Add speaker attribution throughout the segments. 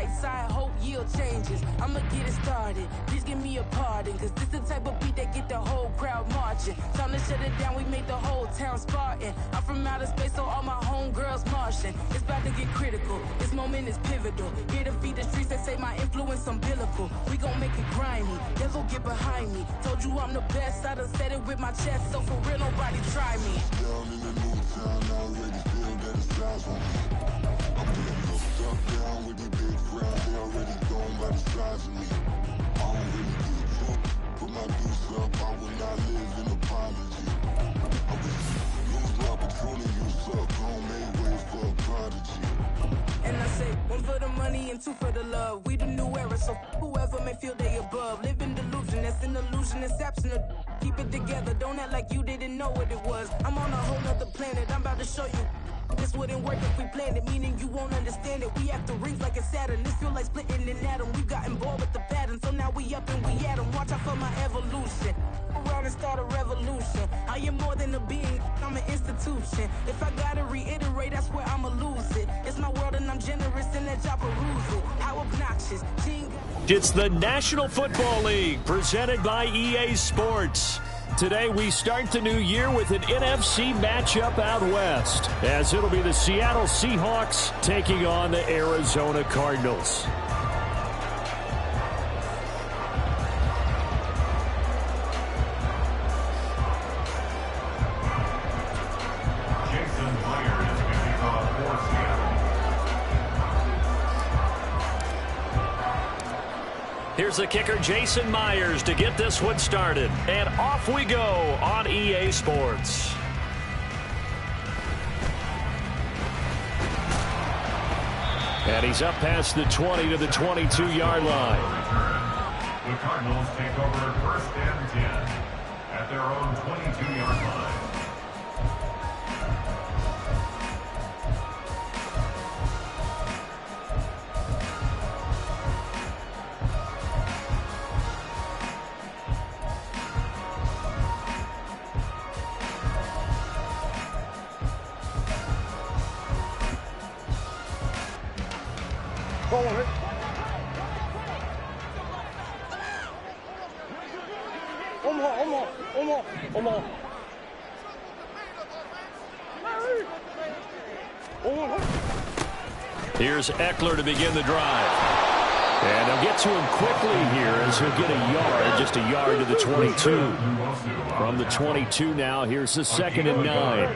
Speaker 1: right side, hope yield changes. I'ma get it started, please give me a pardon, cause this the type of beat that get the whole crowd marching. Time to shut it down, we make the whole town Spartan. I'm from outer space, so all my homegirls Martian. It's about to get critical, this moment is pivotal. Here to feed the streets that say my influence umbilical. We gon' make it grimy, devil get behind me. Told you I'm the best, I done said it with my chest, so for real nobody try me.
Speaker 2: Down in the new town, I already feel that it's time for me. I'm getting looked up down with the big crowd, they already gone by the size of me. I don't really give a fuck, put my deuce up, I will not live in apology. I wish lose my opportunity, you suck, home made way for a prodigy.
Speaker 1: And I say, one for the money and two for the love. We the new era, so whoever may feel they above. Live in delusion, that's an illusion, it's absent. Keep it together, don't act like you didn't know what it was. I'm on a whole nother planet, I'm about to show you. This wouldn't work if we planned it, meaning you won't understand it. We have to rings like a Saturn, this feel like splitting an atom. We got involved with the pattern, so now we up and we at 'em. Watch out for my evolution. Around and start a revolution. I am more than a being, I'm an institution. If I gotta reiterate, that's where I'ma lose it. It's my world and I'm generous and let y'all peruse it. How obnoxious.
Speaker 3: It's the National Football League presented by EA Sports. Today we start the new year with an NFC matchup out west, as it'll be the Seattle Seahawks taking on the Arizona Cardinals.
Speaker 4: Jason Myers kicking off for Seattle.
Speaker 3: Here's the kicker, Jason Myers, to get this one started. And off we go on EA Sports. And he's up past the 20 to the 22-yard line.
Speaker 4: The Cardinals take over first and 10 at their own 22-yard line.
Speaker 3: Here's Eckler to begin the drive. And they'll get to him quickly here as he'll get a yard, just a yard to the 22. From the 22 now, here's the 2nd and 9.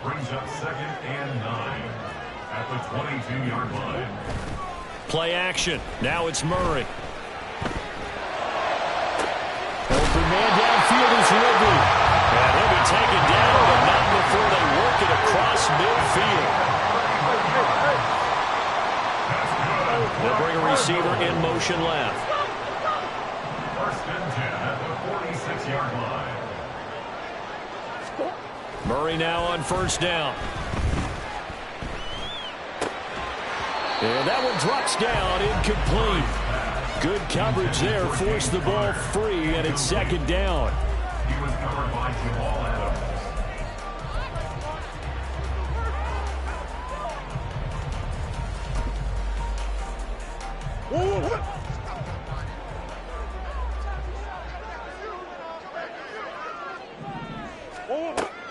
Speaker 4: Brings up 2nd and 9 at the 22-yard line.
Speaker 3: Play action. Now it's Murray. Open man downfield is Ridley. And he'll be taken down, but not before they work it across midfield. They'll bring a receiver in motion left.
Speaker 4: First and 10 at the 46-yard line.
Speaker 3: Murray now on first down. And that one drops down, incomplete. Good coverage there, forced the ball free, and it's 2nd down.
Speaker 4: He was covered by Jamal Adams.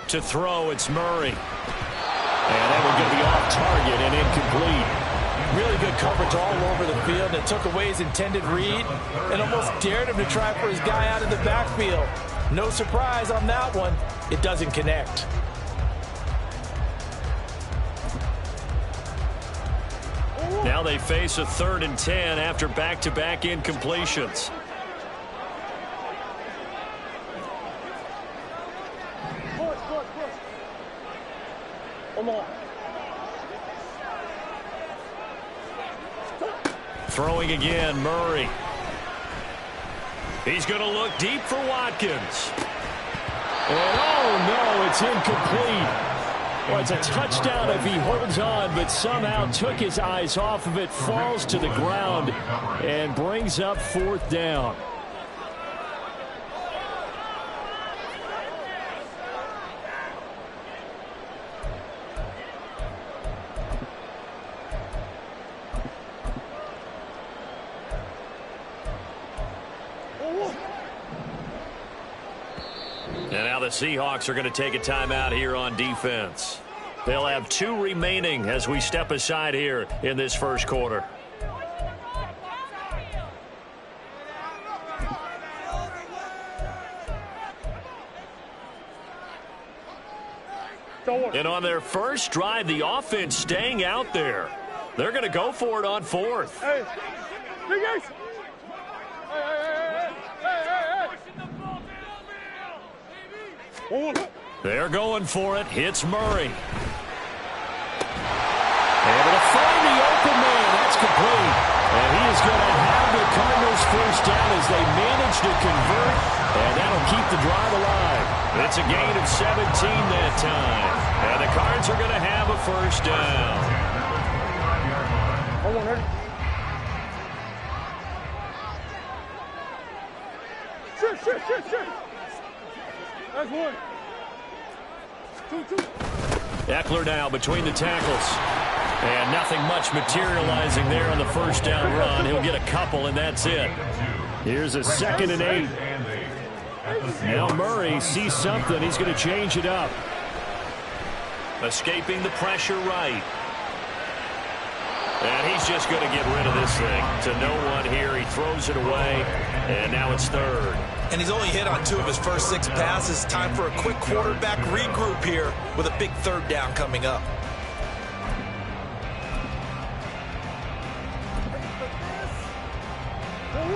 Speaker 3: To throw, it's Murray. And that one going to be off target and incomplete.
Speaker 5: Really good coverage all over the field. It took away his intended read and almost dared him to try for his guy out in the backfield. No surprise on that one. It doesn't connect.
Speaker 3: Now they face a 3rd and 10 after back-to-back incompletions. Throwing again, Murray. He's going to look deep for Watkins. And oh no, it's incomplete. Well, it's a touchdown if he holds on, but somehow took his eyes off of it, falls to the ground, and brings up 4th down. And now the Seahawks are going to take a timeout here on defense. They'll have 2 remaining as we step aside here in this first quarter. And on their first drive, the offense staying out there. They're going to go for it on 4th.
Speaker 6: Hey, big guys. Hey.
Speaker 3: They're going for it. Hits Murray. Able to find the open man. That's complete. And he is going to have the Cardinals first down as they manage to convert. And that'll keep the drive alive. It's a gain of 17 that time. And the Cards are going to have a first down.
Speaker 6: Sure. That's 1. 2.
Speaker 3: Eckler now between the tackles. And nothing much materializing there on the first down run. He'll get a couple, and that's it. Here's a 2nd and 8. Now Murray sees something. He's going to change it up. Escaping the pressure right. And he's just going to get rid of this thing to no one here. He throws it away, and now it's 3rd.
Speaker 5: And he's only hit on 2 of his first 6 passes. Time for a quick quarterback regroup here with a big 3rd down coming up.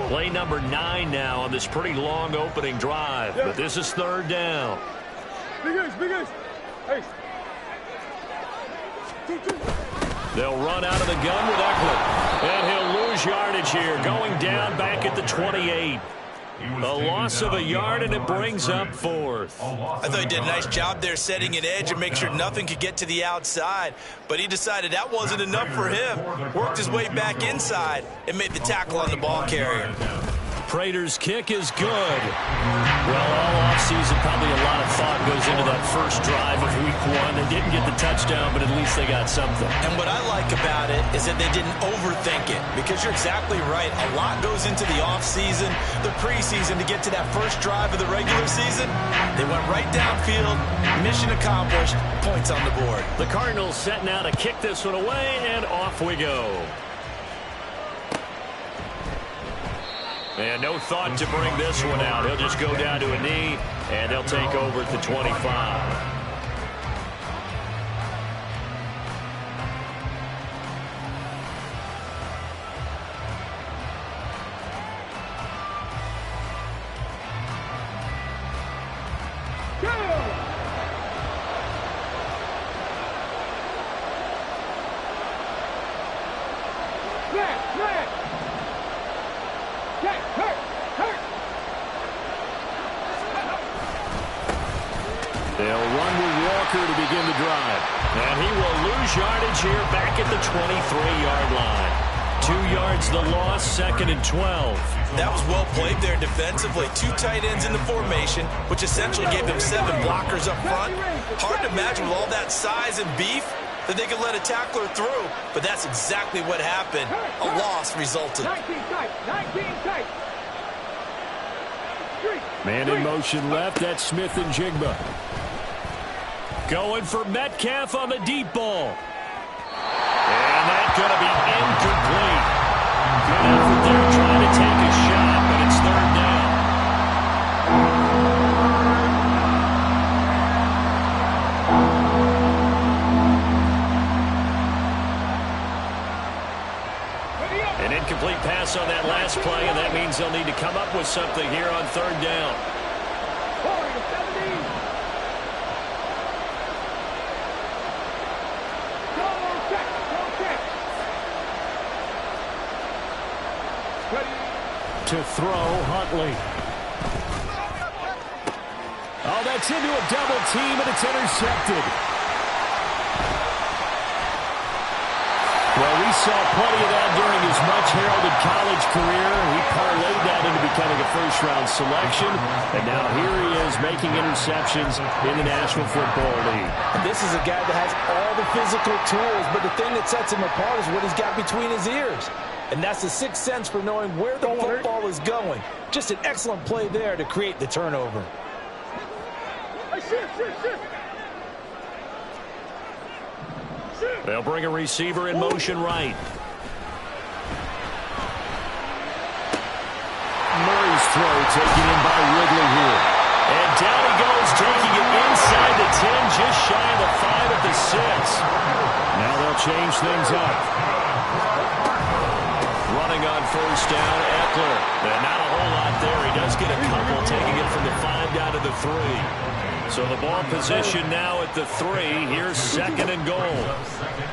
Speaker 3: Play number 9 now on this pretty long opening drive. But this is 3rd down.
Speaker 6: Big guys. Hey. 2.
Speaker 3: They'll run out of the gun with Eckler. And he'll lose yardage here, going down back at the 28. A loss of a yard, and it brings up 4th.
Speaker 5: I thought he did a nice job there setting an edge and make sure nothing could get to the outside. But he decided that wasn't enough for him. Worked his way back inside and made the tackle on the ball carrier.
Speaker 3: Prater's kick is good. Well, all offseason, probably a lot of thought goes into that first drive of week 1. They didn't get the touchdown, but at least they got something.
Speaker 5: And what I like about it is that they didn't overthink it, because you're exactly right. A lot goes into the offseason, the preseason, to get to that first drive of the regular season. They went right downfield, mission accomplished, points on the board.
Speaker 3: The Cardinals setting out to kick this one away, and off we go. And no thought to bring this one out. He'll just go down to a knee, and they'll take over at the 25. They'll run with Walker to begin the drive. And he will lose yardage here back at the 23-yard line. 2 yards the loss, 2nd and 12.
Speaker 5: That was well played there defensively. 2 tight ends in the formation, which essentially gave them 7 blockers up front. Hard to imagine with all that size and beef that they could let a tackler through. But that's exactly what happened. A loss resulted.
Speaker 6: 19 tight.
Speaker 3: Man in motion left. That's Smith and Jigba. Going for Metcalf on the deep ball. And that's going to be incomplete. Good effort there trying to take a shot, but it's 3rd down. An incomplete pass on that last play, and that means they'll need to come up with something here on 3rd down.
Speaker 6: 40 to 17.
Speaker 3: To throw, Huntley. Oh, that's into a double team, and it's intercepted. Well, we saw plenty of that during his much-heralded college career. He parlayed that into becoming a first-round selection, and now here he is making interceptions in the National Football League.
Speaker 5: This is a guy that has all the physical tools, but the thing that sets him apart is what he's got between his ears. And that's the sixth sense for knowing where the football is going. Just an excellent play there to create the turnover.
Speaker 3: They'll bring a receiver in motion right. Murray's throw taken in by Ridley here. And down he goes, taking it inside the 10, just shy of the 5 at the 6. Now they'll change things up. Running on first down, Eckler. And not a whole lot there. He does get a couple, taking it from the 5 down to the 3. So the ball position now at the 3. Here's 2nd and goal.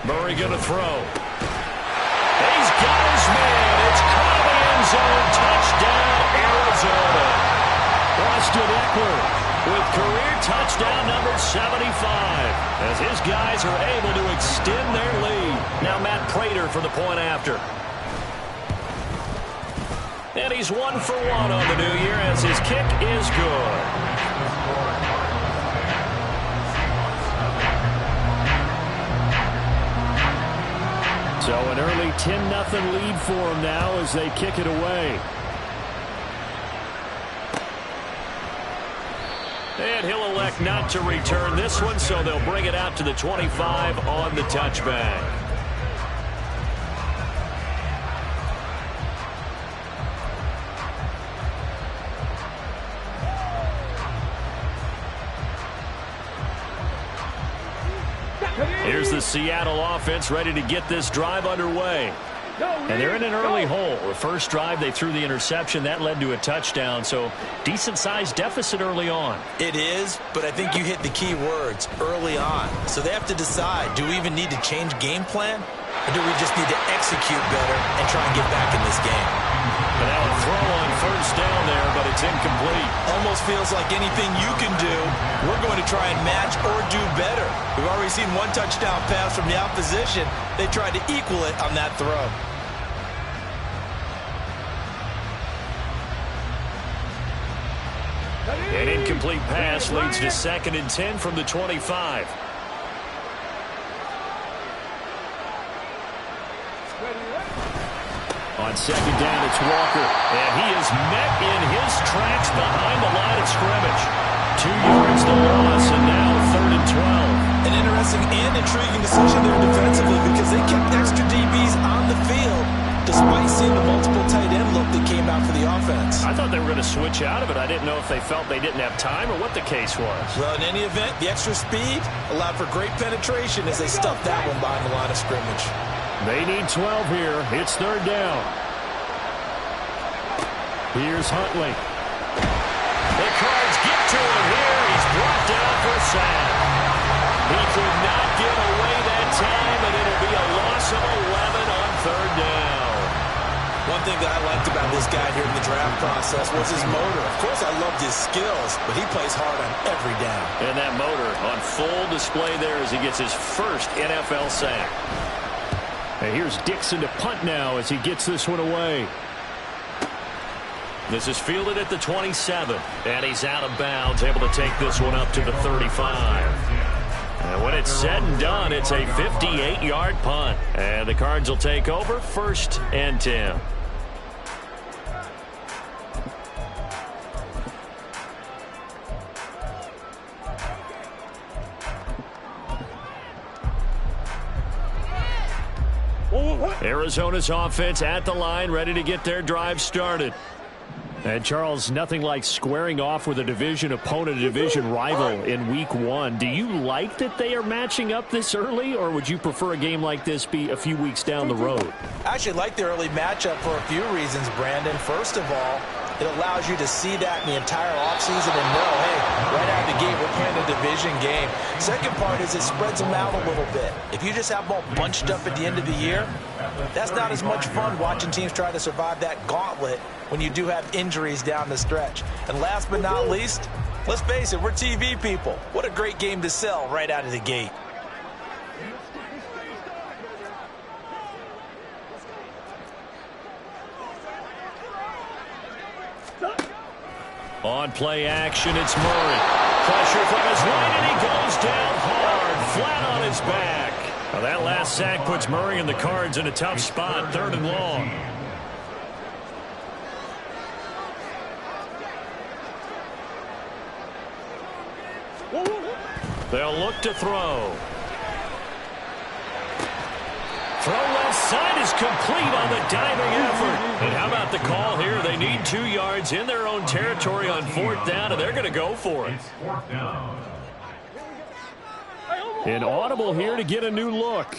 Speaker 3: Murray going to throw. He's got his man. It's caught in the end zone. Touchdown, Arizona. Austin Eckler with career touchdown number 75 as his guys are able to extend their lead. Now Matt Prater for the point after. And he's 1 for 1 on the new year as his kick is good. So an early 10-0 lead for them now as they kick it away. And he'll elect not to return this one, so they'll bring it out to the 25 on the touchback. Here's the Seattle offense ready to get this drive underway. And they're in an early hole. The first drive, they threw the interception. That led to a touchdown, so decent-sized deficit early on.
Speaker 5: It is, but I think you hit the key words, early on. So they have to decide, do we even need to change game plan? Or do we just need to execute better and try and get back in this game?
Speaker 3: But now a throw on first down there, but it's incomplete.
Speaker 5: Almost feels like anything you can do, we're going to try and match or do better. We've already seen one touchdown pass from the opposition. They tried to equal it on that throw.
Speaker 3: An incomplete pass leads to 2nd and 10 from the 25. On 2nd down, it's Walker. And he is met in his tracks behind the line of scrimmage. 2 yards the loss, and now 3rd and 12.
Speaker 5: An interesting and intriguing decision there defensively because they kept extra DBs on the field despite seeing the multiple tight end look that came out for the offense.
Speaker 3: I thought they were going to switch out of it. I didn't know if they felt they didn't have time or what the case was.
Speaker 5: Well, in any event, the extra speed allowed for great penetration as they stuffed that one behind the line of scrimmage.
Speaker 3: They need 12 here. It's 3rd down. Here's Huntley. The Cards get to him here. He's brought down for a sack. He could not get away that time, and it'll be a loss of 11 on 3rd down.
Speaker 5: One thing that I liked about this guy here in the draft process was his motor. Of course, I loved his skills, but he plays hard on every down.
Speaker 3: And that motor on full display there as he gets his first NFL sack. And here's Dixon to punt now as he gets this one away. This is fielded at the 27, and he's out of bounds, able to take this one up to the 35. And when it's said and done, it's a 58-yard punt. And the Cards will take over 1st and 10. Arizona's offense at the line, ready to get their drive started. And, Charles, nothing like squaring off with a division opponent, a division rival in Week 1. Do you like that they are matching up this early, or would you prefer a game like this be a few weeks down the road?
Speaker 5: I actually like the early matchup for a few reasons, Brandon. First of all, it allows you to see that in the entire offseason and know, hey, right out of the gate, we're playing a division game. Second part is it spreads them out a little bit. If you just have them all bunched up at the end of the year, that's not as much fun watching teams try to survive that gauntlet when you do have injuries down the stretch. And last but not least, let's face it, we're TV people. What a great game to sell right out of the gate.
Speaker 3: On play action, it's Murray. Pressure from his right, and he goes down hard, flat on his back. Now that last sack puts Murray and the Cards in a tough spot, 3rd and long. They'll look to throw. Throw left side is complete on the diving effort. And how about the call here? They need 2 yards in their own territory on 4th down, and they're going to go for it.
Speaker 4: It's 4th down.
Speaker 3: An audible here to get a new look.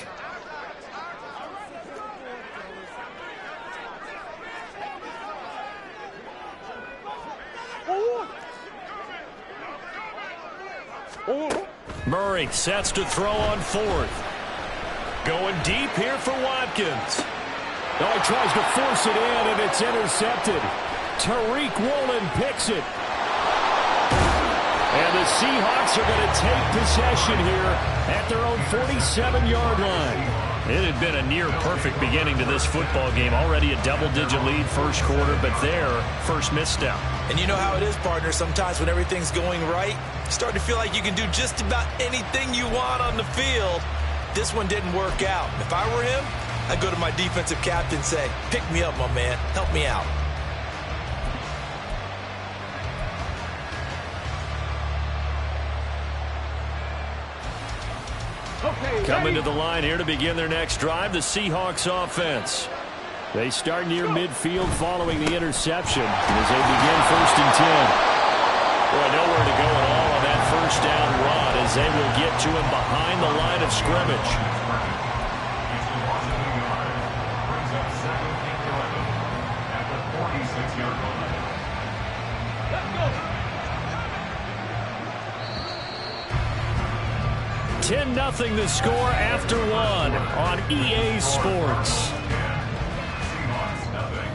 Speaker 3: Murray sets to throw on 4th. Going deep here for Watkins. Oh, he tries to force it in, and it's intercepted. Tariq Woolen picks it. And the Seahawks are going to take possession here at their own 47-yard line. It had been a near-perfect beginning to this football game. Already a double-digit lead first quarter, but their first misstep.
Speaker 5: And you know how it is, partner. Sometimes when everything's going right, you start to feel like you can do just about anything you want on the field. This one didn't work out. If I were him, I'd go to my defensive captain and say, pick me up, my man. Help me out.
Speaker 6: Okay,
Speaker 3: Coming to the line here to begin their next drive, the Seahawks offense. They start near midfield following the interception as they begin 1st and 10. Boy, nowhere to go at all on that first down run as they will get to him behind the line of scrimmage.
Speaker 4: It's a loss of 2 yards. Brings up 2nd and 11 at the 46-yard line.
Speaker 6: let's go.
Speaker 3: 10-0 the score after 1 on EA Sports.
Speaker 4: Seahawks nothing.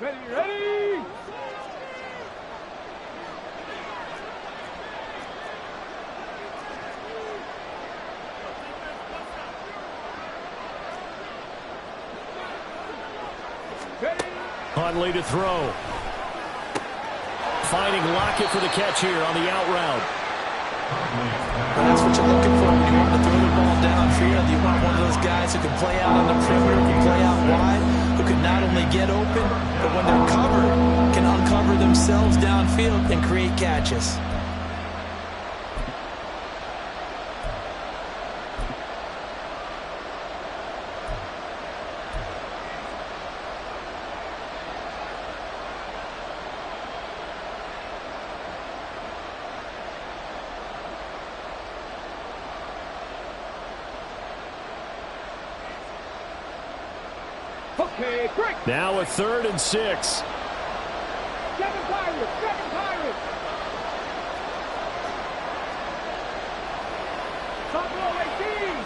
Speaker 6: Ready.
Speaker 3: Huntley to throw. Finding Lockett for the catch here on the out route.
Speaker 5: That's what you're looking for when you want to throw the ball downfield. You want one of those guys who can play out on the perimeter, can play out wide, who can not only get open, but when they're covered, can uncover themselves downfield and create catches.
Speaker 6: Okay, break.
Speaker 3: Now a 3rd and 6.
Speaker 6: Seven Pirates. Top row 18.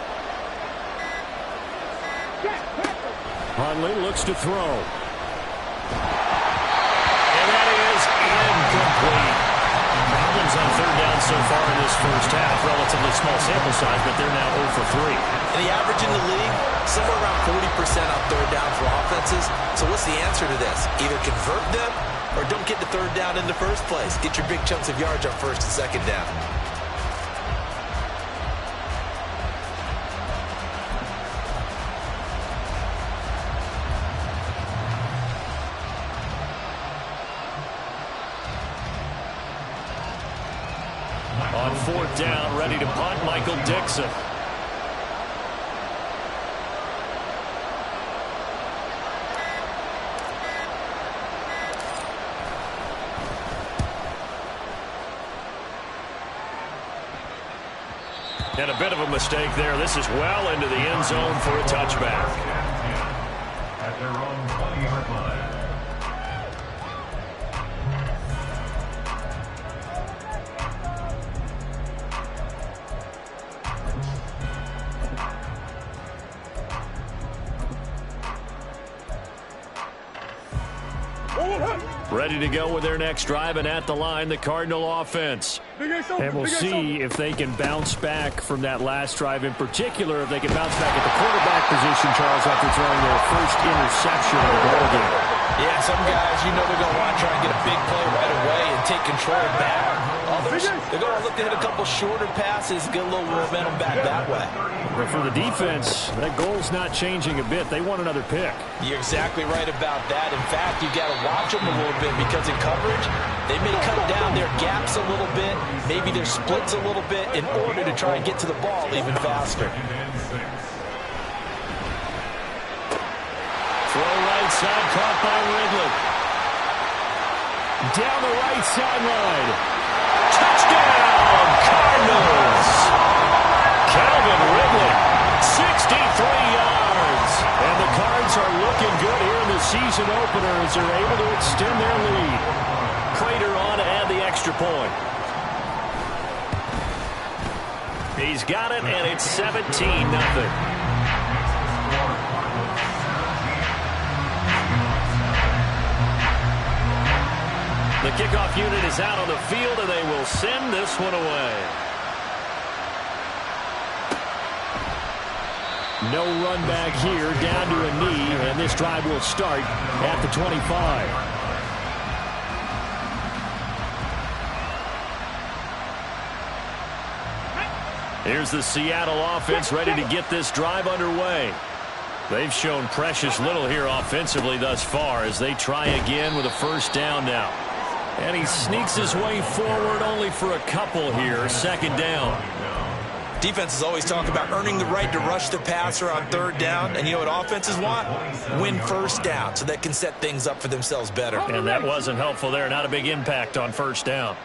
Speaker 6: Jack Packers.
Speaker 3: Huntley looks to throw. And that is incomplete. Problems on 3rd down so far in this first half. Relatively small sample size, but they're now 0 for 3.
Speaker 5: And the average in the league, somewhere around 40% on 3rd down for offenses. So what's the answer to this? Either convert them or don't get the 3rd down in the first place. Get your big chunks of yards on 1st and 2nd down.
Speaker 3: On 4th down, ready to punt, Michael Dixon. And a bit of a mistake there. This is well into the end zone for a touchback.
Speaker 4: At their own 20-yard line.
Speaker 3: Ready to go with their next drive, and at the line, the Cardinal offense. And we'll see if they can bounce back from that last drive, in particular, if they can bounce back at the quarterback position, Charles, after throwing their first interception of the ball game.
Speaker 5: Yeah, some guys, you know they're going to want to try and get a big play right away and take control back. Others, they're going to look to hit a couple shorter passes, get a little momentum back that way.
Speaker 3: But for the defense, that goal's not changing a bit. They want another pick.
Speaker 5: You're exactly right about that. In fact, you've got to watch them a little bit because in coverage, they may cut down their gaps a little bit, maybe their splits a little bit in order to try and get to the ball even faster.
Speaker 3: Throw right side, caught by Ridley. Down the right sideline. Touchdown, Cardinals! Calvin Ridley, 63 yards. And the Cards are looking good here in the season opener as they're able to extend their lead. Crater on to add the extra point. He's got it, and it's 17-0. The kickoff unit is out on the field, and they will send this one away. No run back here, down to a knee, and this drive will start at the 25. Here's the Seattle offense ready to get this drive underway. They've shown precious little here offensively thus far as they try again with a first down now. And he sneaks his way forward only for a couple here, second down.
Speaker 5: Defenses always talk about earning the right to rush the passer on third down. And you know what offenses want? Win first down so they can set things up for themselves better.
Speaker 3: And that wasn't helpful there. Not a big impact on first down.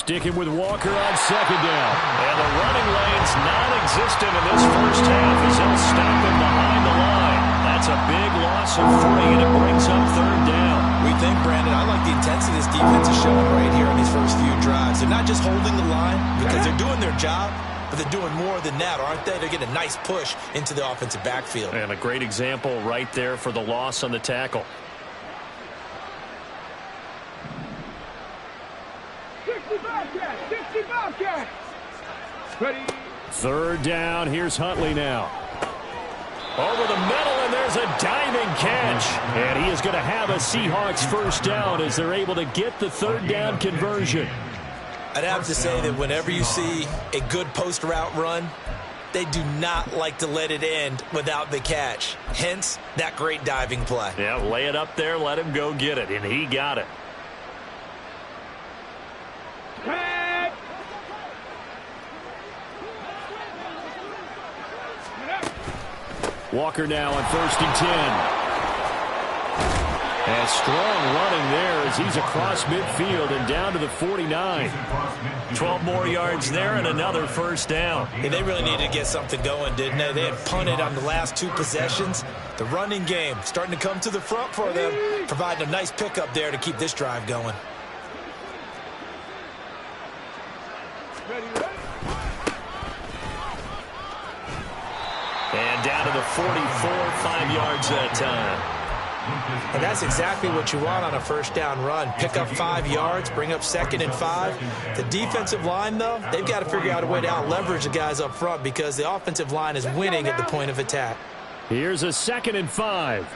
Speaker 3: Sticking with Walker on second down. And the running lane's non-existent in this first half as they'll stop him behind the line. That's a big loss of 3, and it brings up third down.
Speaker 5: We think, Brandon, I like the intensity this defense is showing right here on these first few drives. They're not just holding the line because they're doing their job, but they're doing more than that, aren't they? They're getting a nice push into the offensive backfield.
Speaker 3: And a great example right there for the loss on the tackle.
Speaker 6: 60 Bobcats! Ready?
Speaker 3: Third down. Here's Huntley now. Over the middle, and there's a diving catch. And he is going to have a Seahawks first down as they're able to get the third down conversion.
Speaker 5: I'd have to say that whenever you see a good post route run, they do not like to let it end without the catch. Hence, that great diving play.
Speaker 3: Yeah, lay it up there, let him go get it, and he got it. Walker now on 1st and 10. And strong running there as he's across midfield and down to the 49. 12 more yards there and another first down.
Speaker 5: Yeah, they really needed to get something going, didn't they? They had punted on the last 2 possessions. The running game starting to come to the front for them, providing a nice pickup there to keep this drive going.
Speaker 3: And down to the 44, 5 yards that time.
Speaker 5: And that's exactly what you want on a first down run. Pick up 5 yards, bring up 2nd and 5. The defensive line, though, they've got to figure out a way to out-leverage the guys up front because the offensive line is winning at the point of attack.
Speaker 3: Here's a 2nd and 5.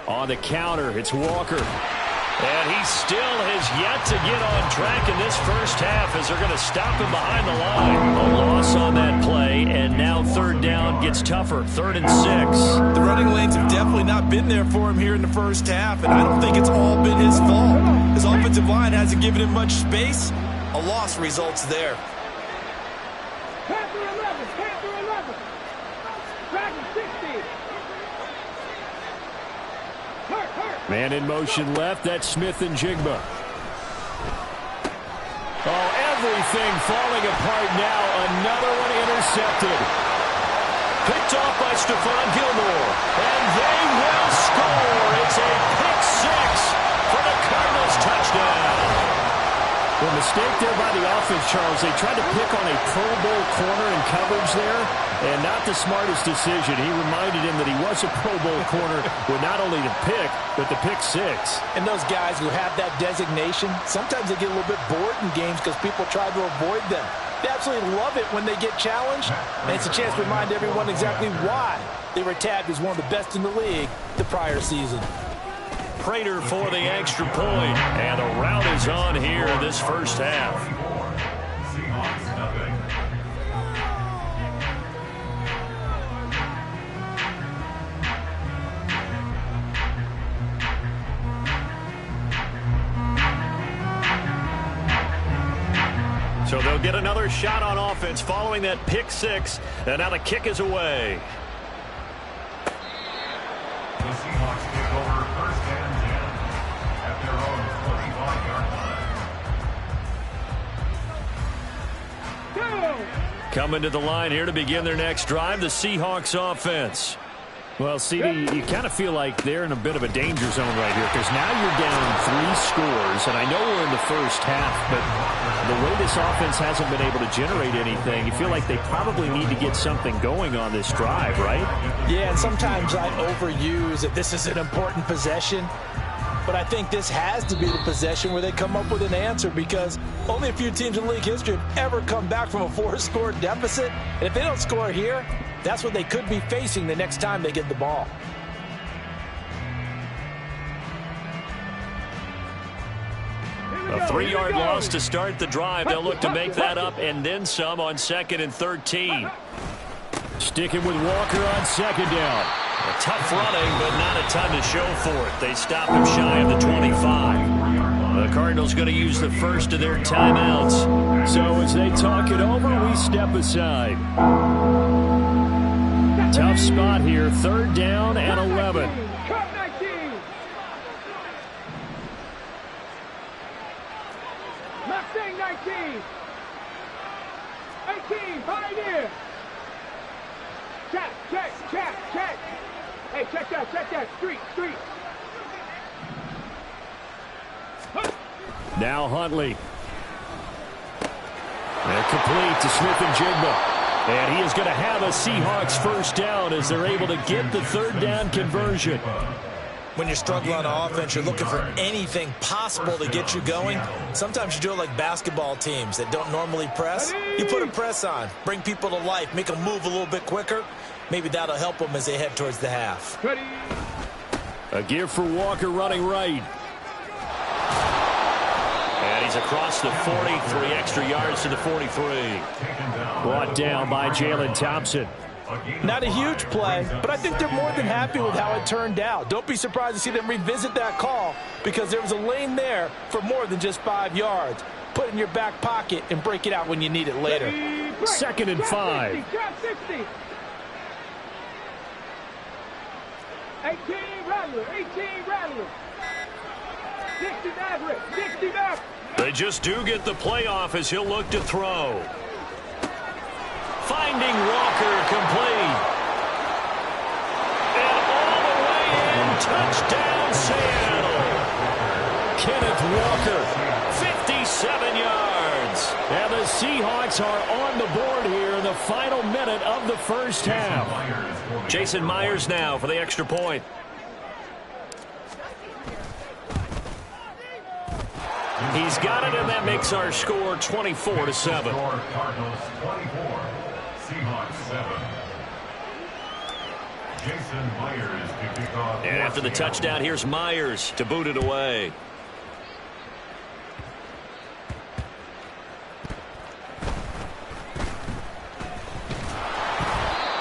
Speaker 3: On the counter, it's Walker. And he still has yet to get on track in this first half as they're going to stop him behind the line. A loss on that play, and now third down gets tougher. 3rd and 6.
Speaker 5: The running lanes have definitely not not been there for him here in the first half, and I don't think it's all been his fault. His offensive line hasn't given him much space. A loss results there.
Speaker 6: Panther 11, Panther 11. Dragon 60. Hurt.
Speaker 3: Man in motion left. That's Smith and Jigba. Oh, everything falling apart now. Another one intercepted. Picked off by Stephon Gilmore. And they will score. It's a pick six for the Cardinals touchdown. The mistake there by the offense, Charles. They tried to pick on a Pro Bowl corner in coverage there, and not the smartest decision. He reminded him that he was a Pro Bowl corner with not only the pick, but the pick six.
Speaker 5: And those guys who have that designation, sometimes they get a little bit bored in games because people try to avoid them. They absolutely love it when they get challenged, and it's a chance to remind everyone exactly why they were tagged as one of the best in the league the prior season.
Speaker 3: Prater for the extra point, and a rout is on here in this first half.
Speaker 4: Seahawks nothing.
Speaker 3: So they'll get another shot on offense following that pick six, and now the kick is away.
Speaker 4: The Seahawks take over first and 10 at their own 45-yard line.
Speaker 3: Coming to the line here to begin their next drive, the Seahawks offense. Well, CD, you kind of feel like they're in a bit of a danger zone right here because now you're down 3 scores, and I know we're in the first half, but the way this offense hasn't been able to generate anything, you feel like they probably need to get something going on this drive, right?
Speaker 5: Yeah, and sometimes I overuse that this is an important possession, but I think this has to be the possession where they come up with an answer because only a few teams in league history have ever come back from a 4-score deficit, and if they don't score here, that's what they could be facing the next time they get the ball.
Speaker 3: A 3-yard loss to start the drive. They'll look to make that up and then some on 2nd and 13. Sticking with Walker on 2nd down. A tough running, but not a ton to show for it. They stop him shy of the 25. The Cardinals going to use the first of their timeouts. So as they talk it over, we step aside. Tough spot here. 3rd down and 11.
Speaker 6: Cut 19. Mustang 19. 18. Pioneer. Check. Hey, check that. Street.
Speaker 3: Now Huntley. And complete to Smith and Jigba. And he is going to have a Seahawks first down as they're able to get the 3rd down conversion.
Speaker 5: When you're struggling on offense, you're looking for anything possible to get you going. Sometimes you do it like basketball teams that don't normally press. You put a press on, bring people to life, make them move a little bit quicker. Maybe that'll help them as they head towards the half.
Speaker 3: A give for Walker running right. And he's across the 40, 3 extra yards to the 43. Brought down by Jalen Thompson.
Speaker 5: Not a huge play, but I think they're more than happy with how it turned out. Don't be surprised to see them revisit that call because there was a lane there for more than just 5 yards. Put it in your back pocket and break it out when you need it later.
Speaker 3: 2nd and 5.
Speaker 6: 18 Rattler. 60 Maverick.
Speaker 3: They just do get the playoff as he'll look to throw. Finding Walker complete. And all the way in, touchdown Seattle. Kenneth Walker, 57 yards. And the Seahawks are on the board here in the final minute of the first half. Jason Myers now for the extra point. He's got it, and that makes our score 24-7.
Speaker 4: Cardinals 24, Seahawks 7. Jason Myers to kick off.
Speaker 3: And after the touchdown, here's Myers to boot it away.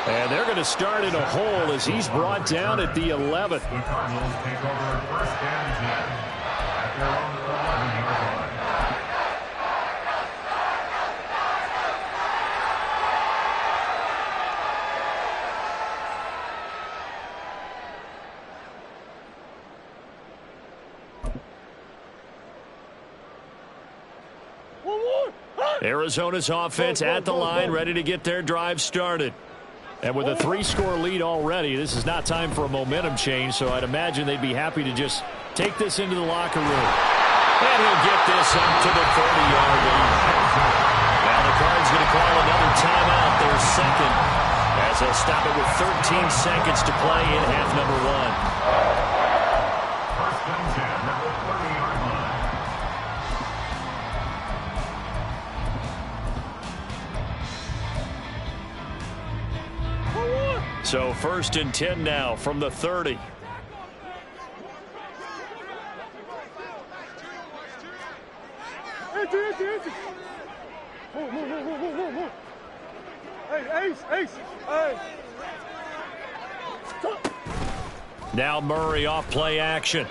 Speaker 3: And they're going to to start in a hole as he's brought down at the 11th.
Speaker 4: The Cardinals take over 1st and 10 at their own 11-yard line.
Speaker 3: Arizona's offense at the line, ready to get their drive started. And with a 3-score lead already, this is not time for a momentum change, so I'd imagine they'd be happy to just take this into the locker room. And he'll get this up to the 40-yard line. Now the Cards going to call another timeout, their second, as they'll stop it with 13 seconds to play in half number 1.
Speaker 4: 1st and 10 at the 30-yard line.
Speaker 3: So 1st and 10 now from the 30.
Speaker 6: Hey, Ace. Hey.
Speaker 3: Now Murray off play action.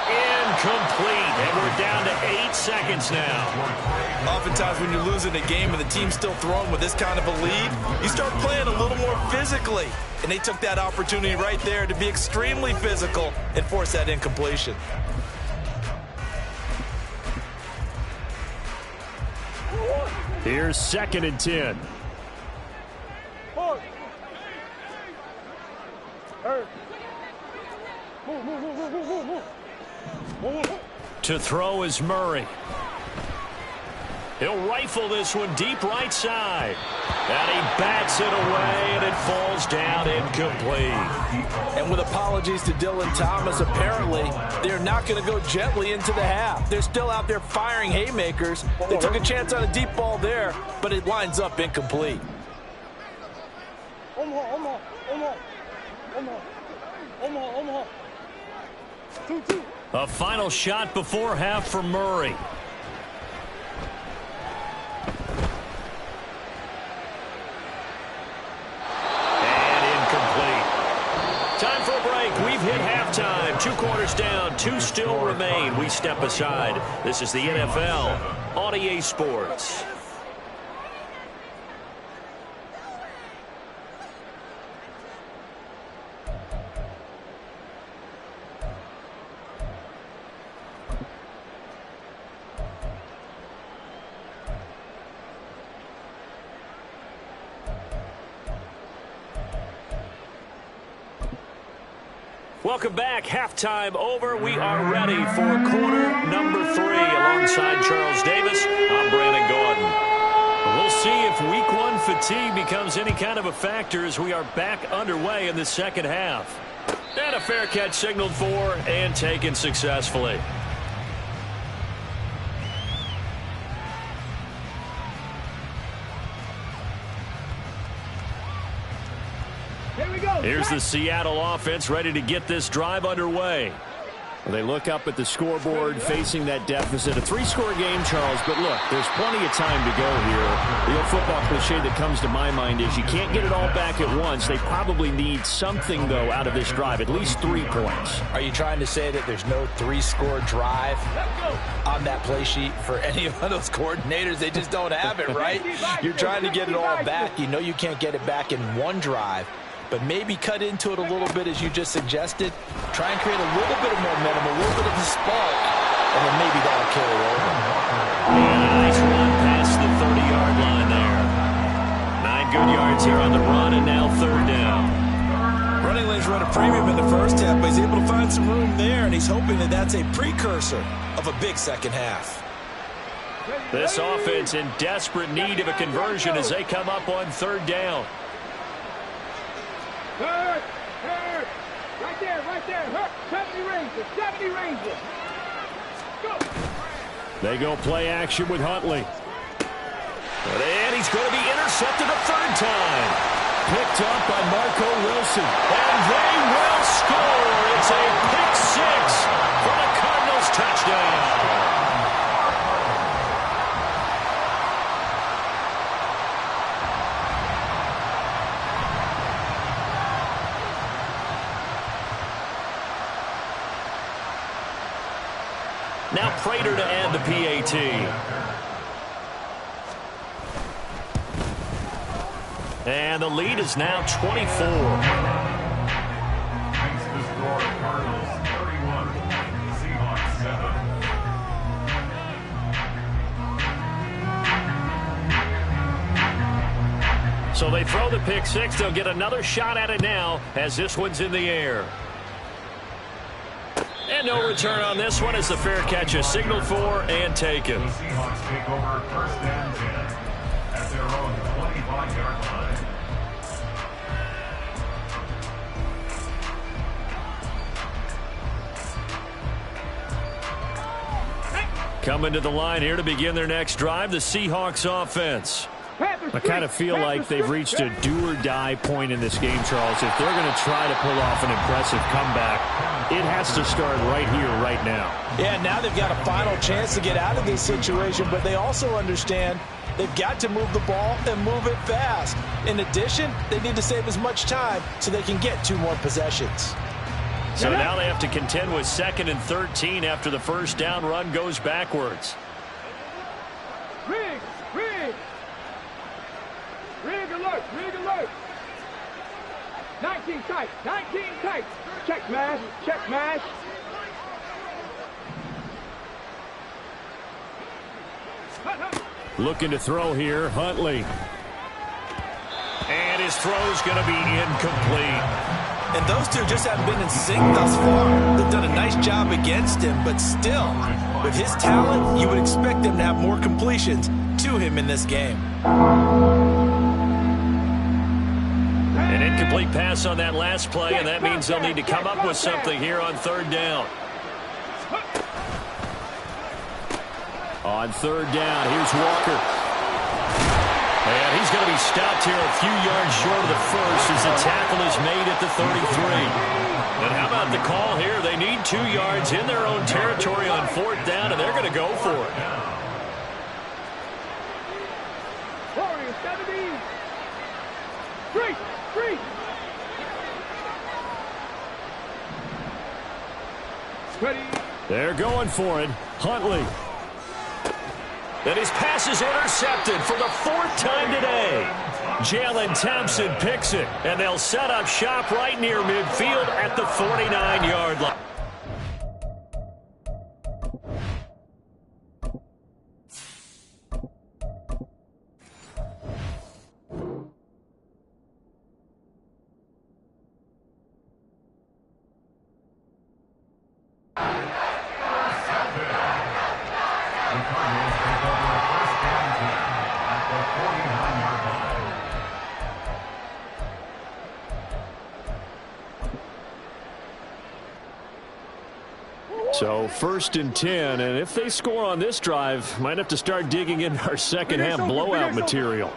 Speaker 3: Incomplete, and we're down to 8 seconds now.
Speaker 5: Oftentimes when you're losing a game and the team's still throwing with this kind of a lead, you start playing a little more physically. And they took that opportunity right there to be extremely physical and force that incompletion.
Speaker 3: Here's 2nd and 10. To throw is Murray. He'll rifle this one deep right side. And he bats it away, and it falls down incomplete.
Speaker 5: And with apologies to Dylan Thomas, apparently they're not going to go gently into the half. They're still out there firing haymakers. They took a chance on a deep ball there, but it winds up incomplete.
Speaker 3: A final shot before half for Murray. Time for a break. We've hit halftime. 2 quarters down. 2 still remain. We step aside. This is the NFL on EA Sports. Welcome back. Halftime over. We are ready for quarter number 3. Alongside Charles Davis, I'm Brandon Gaudin. We'll see if week 1 fatigue becomes any kind of a factor as we are back underway in the second half. And a fair catch signaled for and taken successfully. Here's the Seattle offense ready to get this drive underway. They look up at the scoreboard facing that deficit. A 3-score game, Charles, but look, there's plenty of time to go here. The old football cliche that comes to my mind is you can't get it all back at once. They probably need something, though, out of this drive, at least 3 points.
Speaker 5: Are you trying to say that there's no 3-score drive on that play sheet for any of those coordinators? They just don't have it, right? You're trying to get it all back. You know you can't get it back in 1 drive. But maybe cut into it a little bit as you just suggested. Try and create a little bit of momentum, a little bit of a spark, and then maybe that'll carry over.
Speaker 3: And a nice run past the 30-yard line there. 9 good yards here on the run, and now 3rd down.
Speaker 5: Running lanes run a premium in the first half, but he's able to find some room there, and he's hoping that that's a precursor of a big second half.
Speaker 3: This offense in desperate need of a conversion as they come up on 3rd down.
Speaker 6: Hurt. Right there. Hurt. 70 Ranger. Go.
Speaker 3: They go play action with Huntley. And he's going to be intercepted a 3rd time. Picked up by Marco Wilson. And they will score. It's a pick 6 for the Cardinals touchdown. Now Prater to add the PAT. And the lead is now 24.
Speaker 4: Thanks to the score, Cardinals 31, Seahawks 7.
Speaker 3: So they throw the pick six. They'll get another shot at it now as this one's in the air. And no return on this one as the fair catch is signaled for and taken.
Speaker 4: The Seahawks take over first and 10 at their own 25-yard line.
Speaker 3: Coming to the line here to begin their next drive, the Seahawks offense.
Speaker 7: I kind of feel like they've reached a do-or-die point in this game, Charles. If they're going to try to pull off an impressive comeback, it has to start right here, right now.
Speaker 5: Yeah, now they've got a final chance to get out of this situation, but they also understand they've got to move the ball and move it fast. In addition, they need to save as much time so they can get 2 more possessions.
Speaker 3: So now they have to contend with 2nd and 13 after the first down run goes backwards.
Speaker 6: Rig alert, rig alert. 19 tight, Check mash.
Speaker 3: Looking to throw here, Huntley. And his throw's going to be incomplete.
Speaker 5: And those two just haven't been in sync thus far. They've done a nice job against him, but still, with his talent, you would expect them to have more completions to him in this game.
Speaker 3: An incomplete pass on that last play, and that means they'll need to come up with something here on 3rd down. On 3rd down, here's Walker. And he's going to be stopped here a few yards short of the first as the tackle is made at the 33. And how about the call here? They need 2 yards in their own territory on 4th down, and they're going to go for it.
Speaker 6: Warriors 70. Street. Ready.
Speaker 3: They're going for it. Huntley. And his pass is intercepted for the 4th time today. Jalen Thompson picks it, and they'll set up shop right near midfield at the 49-yard line. So 1st and 10, and if they score on this drive, might have to start digging in our second half blowout material.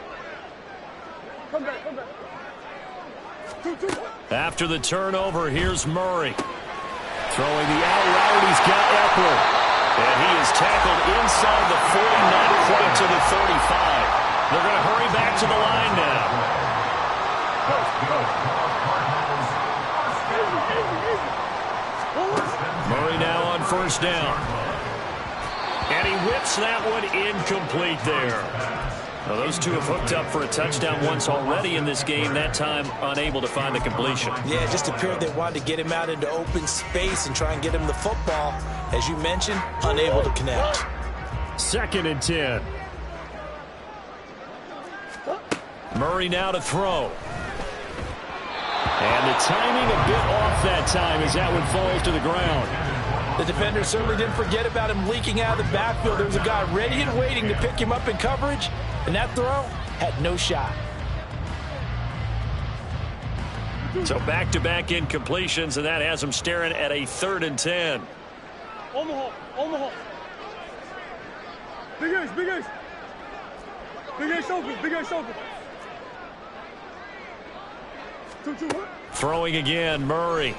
Speaker 3: After the turnover, here's Murray. Throwing the out route, he's got Epler. And he is tackled inside the 40, not quite to the 35. They're going to hurry back to the line now. Murray now on 1st down. And he whips that one incomplete there. Well, those two have hooked up for a touchdown once already in this game, that time unable to find the completion.
Speaker 5: Yeah, it just appeared they wanted to get him out into open space and try and get him the football. As you mentioned, unable to connect.
Speaker 3: 2nd and 10. Murray now to throw. And the timing a bit off that time as that one falls to the ground.
Speaker 5: The defender certainly didn't forget about him leaking out of the backfield. There was a guy ready and waiting to pick him up in coverage, and that throw had no shot.
Speaker 3: So back-to-back incompletions, and that has them staring at a 3rd and 10.
Speaker 6: Omaha. Big Ace. Big Ace open. 2-2.
Speaker 3: Throwing again, Murray.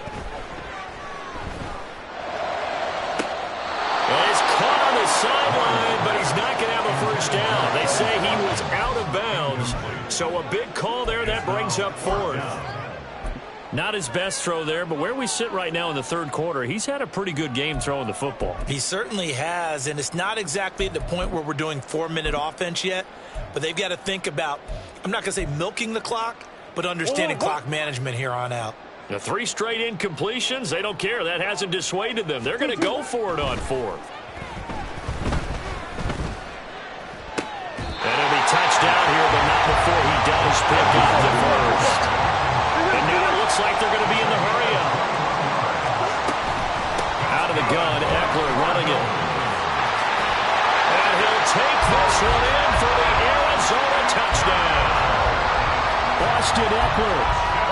Speaker 3: Well, he's caught on the sideline, but he's not going to have a first down. They say he was out of bounds, so a big call there that brings up 4th. Not his best throw there, but where we sit right now in the third quarter, he's had a pretty good game throwing the football.
Speaker 5: He certainly has, and it's not exactly at the point where we're doing 4-minute offense yet, but they've got to think about, I'm not going to say milking the clock, but understanding clock management here on out.
Speaker 3: The 3 straight incompletions, they don't care. That hasn't dissuaded them. They're going to go for it on 4th. And it'll be touchdown here, but not before he does pick up the first. And now it looks like they're going to be in the hurry-up. Out of the gun, Eckler running it. And he'll take this one in for the Arizona touchdown. Austin Eckler,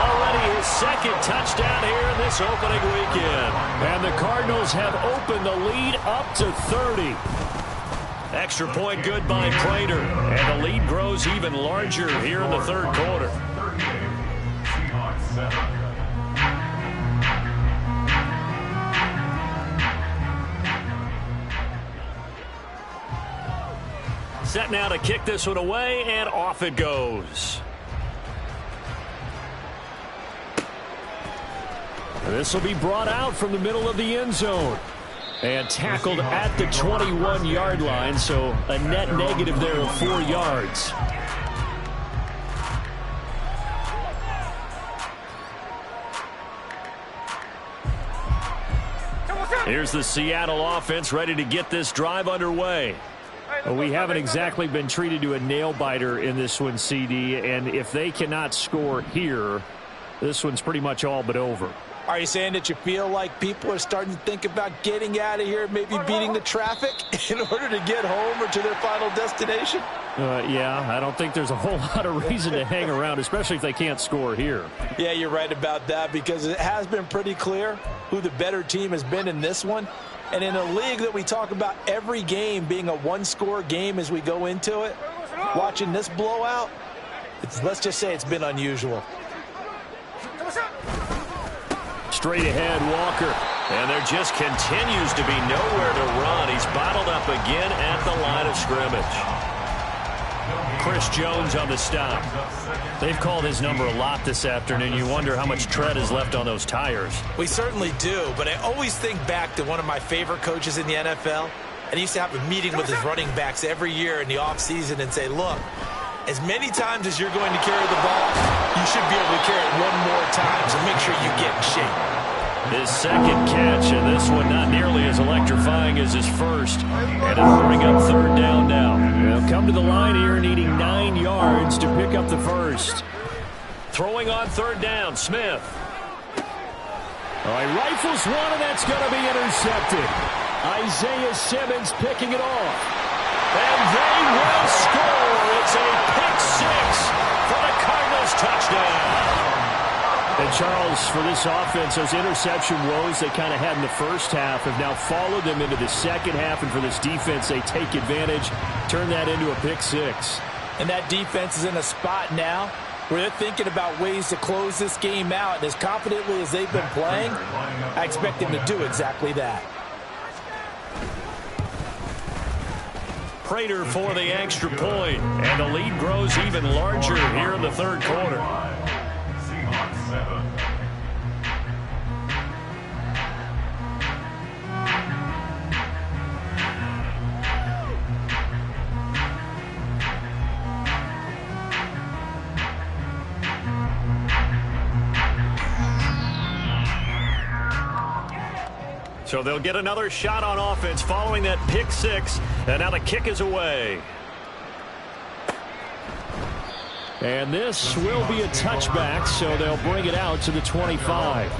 Speaker 3: already his second touchdown here in this opening weekend. And the Cardinals have opened the lead up to 30. Extra point good by Prater. And the lead grows even larger here in the third quarter. Set now to kick this one away, and off it goes. This will be brought out from the middle of the end zone. And tackled at the 21-yard line, so a net negative there of 4 yards. Here's the Seattle offense ready to get this drive underway. We haven't exactly been treated to a nail-biter in this one, CD, and if they cannot score here, this one's pretty much all but over.
Speaker 5: Are you saying that you feel like people are starting to think about getting out of here, maybe beating the traffic in order to get home or to their final destination?
Speaker 3: Yeah, I don't think there's a whole lot of reason to hang around, especially if they can't score here.
Speaker 5: Yeah, you're right about that, because it has been pretty clear who the better team has been in this one. And in a league that we talk about every game being a one-score game as we go into it, watching this blowout, let's just say it's been unusual.
Speaker 3: Straight ahead, Walker. And there just continues to be nowhere to run. He's bottled up again at the line of scrimmage. Chris Jones on the stop. They've called his number a lot this afternoon. You wonder how much tread is left on those tires.
Speaker 5: We certainly do, but I always think back to one of my favorite coaches in the NFL. And he used to have a meeting with his running backs every year in the offseason and say, look, as many times as you're going to carry the ball, you should be able to carry it one more time, so make sure you get in shape.
Speaker 3: His second catch, and this one not nearly as electrifying as his first. And it'll bring up third down now. They'll come to the line here needing 9 yards to pick up the first. Throwing on third down, Smith. All right, rifles one, and that's going to be intercepted. Isaiah Simmons picking it off. And they will score. It's a pick six for the Cardinals touchdown. And Charles, for this offense, those interception woes they kind of had in the first half have now followed them into the second half. And for this defense, they take advantage, turn that into a pick six.
Speaker 5: And that defense is in a spot now where they're thinking about ways to close this game out. And as confidently as they've been playing, I expect them to do exactly that.
Speaker 3: Prater for the extra point, and the lead grows even larger here in the third quarter.
Speaker 4: Seahawks 7.
Speaker 3: So they'll get another shot on offense following that pick six, and now the kick is away. And this will be a touchback, so they'll bring it out to the 25.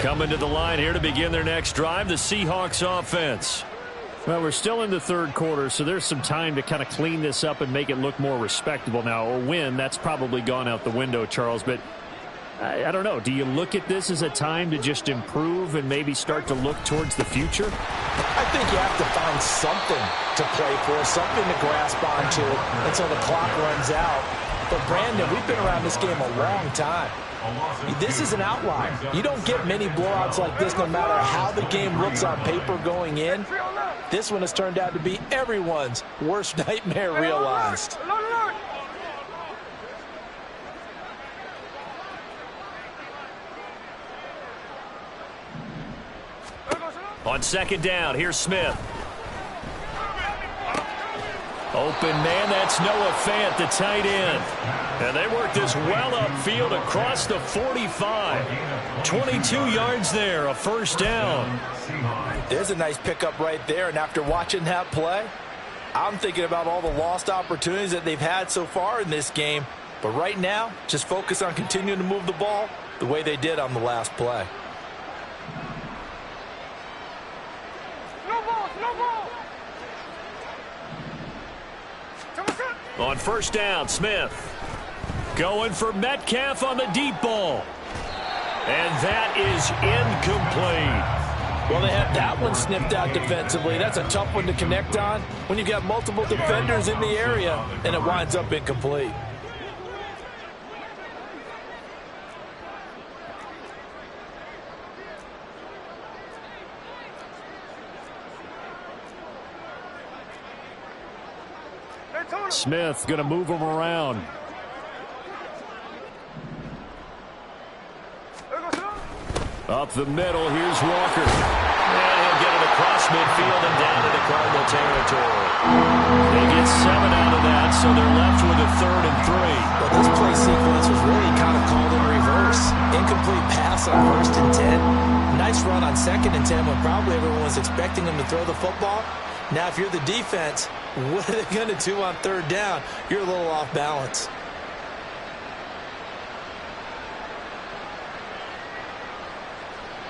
Speaker 3: Coming to the line here to begin their next drive, the Seahawks offense. Well, we're still in the third quarter, so there's some time to kind of clean this up and make it look more respectable. Now, a win, that's probably gone out the window, Charles, but I don't know. Do you look at this as a time to just improve and maybe start to look towards the future?
Speaker 5: I think you have to find something to play for, something to grasp onto until the clock runs out. But, Brandon, we've been around this game a long time. This is an outlier. You don't get many blowouts like this no matter how the game looks on paper going in. This one has turned out to be everyone's worst nightmare realized.
Speaker 3: On second down, here's Smith. Open man, that's Noah Fant, the tight end. And they work this well upfield across the 45. 22 yards there, a first down.
Speaker 5: There's a nice pickup right there, and after watching that play, I'm thinking about all the lost opportunities that they've had so far in this game. But right now, just focus on continuing to move the ball the way they did on the last play.
Speaker 3: On first down, Smith going for Metcalf on the deep ball. And that is incomplete.
Speaker 5: Well, they had that one sniffed out defensively. That's a tough one to connect on when you've got multiple defenders in the area, and it winds up incomplete.
Speaker 3: Smith going to move him around. Up the middle, here's Walker. And he'll get it across midfield and down into Cardinal territory. They get 7 out of that, so they're left with a 3rd and 3.
Speaker 5: Well, this play sequence was really kind of called in reverse. Incomplete pass on 1st and 10. Nice run on 2nd and 10 when probably everyone was expecting him to throw the football. Now, if you're the defense, what are they going to do on 3rd down? You're a little off balance.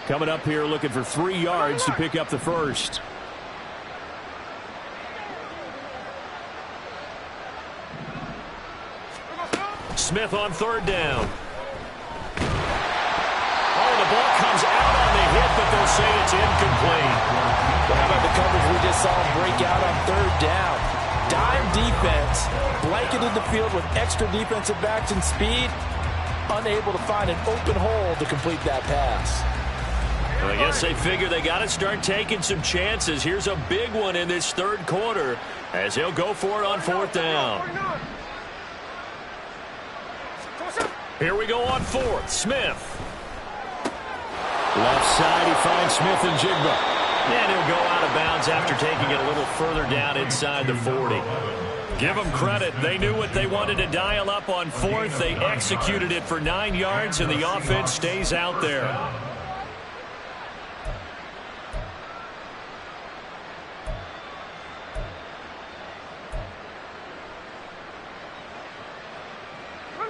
Speaker 3: Coming up here looking for 3 yards to pick up the first. Smith on 3rd down. Oh, the ball comes out on the hit, but they'll say it's incomplete.
Speaker 5: Well, how about the coverage we just saw him break out on 3rd down? Dime defense, blanketed the field with extra defensive backs and speed, unable to find an open hole to complete that pass.
Speaker 3: Well, I guess they figure they got to start taking some chances. Here's a big one in this 3rd quarter as he'll go for it on 4th down. Here we go on 4th. Smith. Left side, he finds Smith and Jigba. And he'll go out of bounds after taking it a little further down inside the 40. Give them credit. They knew what they wanted to dial up on 4th. They executed it for 9 yards, and the offense stays out there.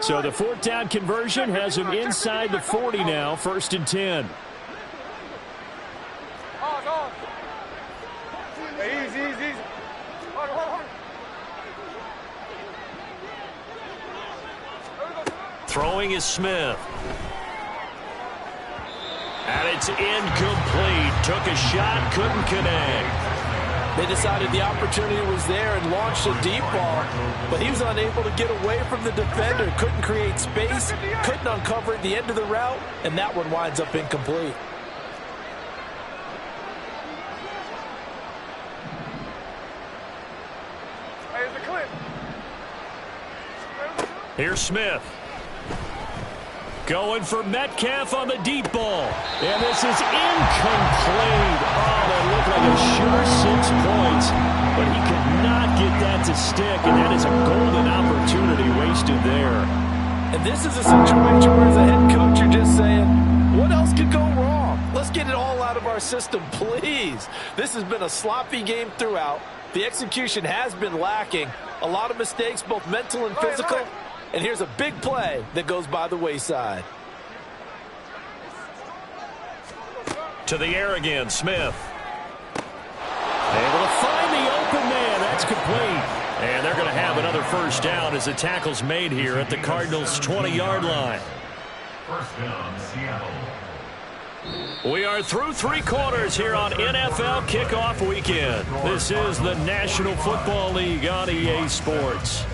Speaker 3: So the 4th down conversion has him inside the 40 now, 1st and 10.
Speaker 6: Easy.
Speaker 3: Throwing is Smith. And it's incomplete. Took a shot, couldn't connect.
Speaker 5: They decided the opportunity was there and launched a deep ball, but he was unable to get away from the defender. Couldn't create space, couldn't uncover at the end of the route, and that one winds up incomplete.
Speaker 3: Here's Smith. Going for Metcalf on the deep ball. And this is incomplete. Oh, that looked like a sure 6 points. But he could not get that to stick. And that is a golden opportunity wasted there.
Speaker 5: And this is a situation where as a head coach you're just saying, what else could go wrong? Let's get it all out of our system, please. This has been a sloppy game throughout. The execution has been lacking. A lot of mistakes, both mental and physical. And here's a big play that goes by the wayside.
Speaker 3: To the air again, Smith. Able to find the open man. That's complete. And they're going to have another first down as the tackle's made here at the Cardinals' 20-yard line.
Speaker 4: First down, Seattle.
Speaker 3: We are through 3 quarters here on NFL Kickoff Weekend. This is the National Football League on EA Sports.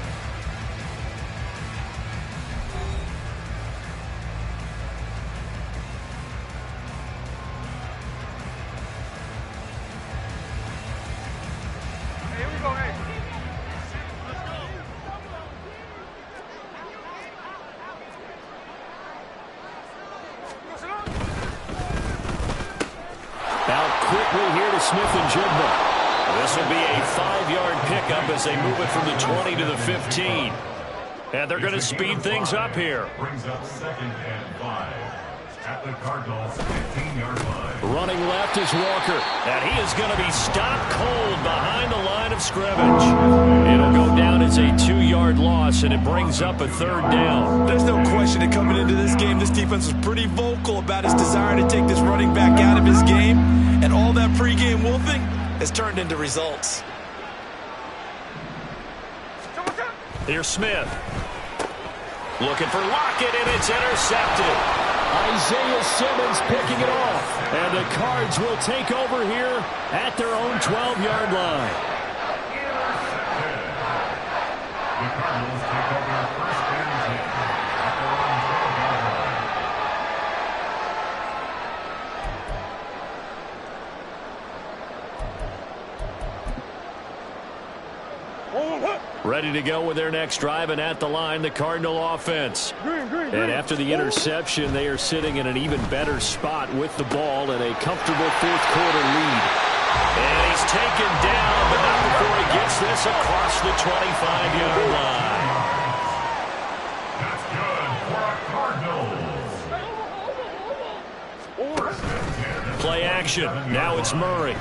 Speaker 3: complete here to Smith-Njigba. This will be a 5-yard pickup as they move it from the 20 to the 15. And they're going to speed things up here.
Speaker 4: Brings up 2nd and 5 at the Cardinals' 15-yard line.
Speaker 3: Running left is Walker. And he is going to be stopped cold behind the line of scrimmage. It'll go down as a 2-yard loss, and it brings up a 3rd down.
Speaker 5: There's no question that coming into this game, this defense was pretty vocal about his desire to take this running back out of his game. And all that pregame wolfing has turned into results.
Speaker 3: Here's Smith. Looking for Lockett, and it's intercepted. Isaiah Simmons picking it off. And the Cards will take over here at their own 12-yard line.
Speaker 4: The Cardinals take over 1st and 10 at their own 12-yard line.
Speaker 3: Ready to go with their next drive, and at the line, the Cardinal offense. And after the interception, they are sitting in an even better spot with the ball and a comfortable 4th quarter lead. And he's taken down, but not before he gets this across the 25-yard line.
Speaker 4: That's good for a Cardinals. 1st and 10.
Speaker 3: Play action. Now it's Murray.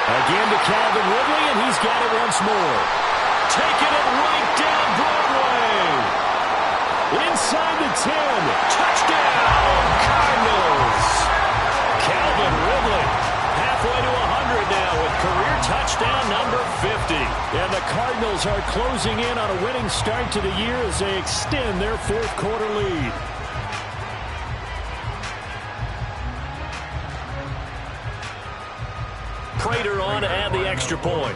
Speaker 3: Again to Calvin Ridley, and he's got it once more. Taking it right down Broadway. Inside the 10. Touchdown, Cardinals. Calvin Ridley halfway to 100 now with career touchdown number 50. And the Cardinals are closing in on a winning start to the year as they extend their 4th quarter lead. Prater on to add the extra point.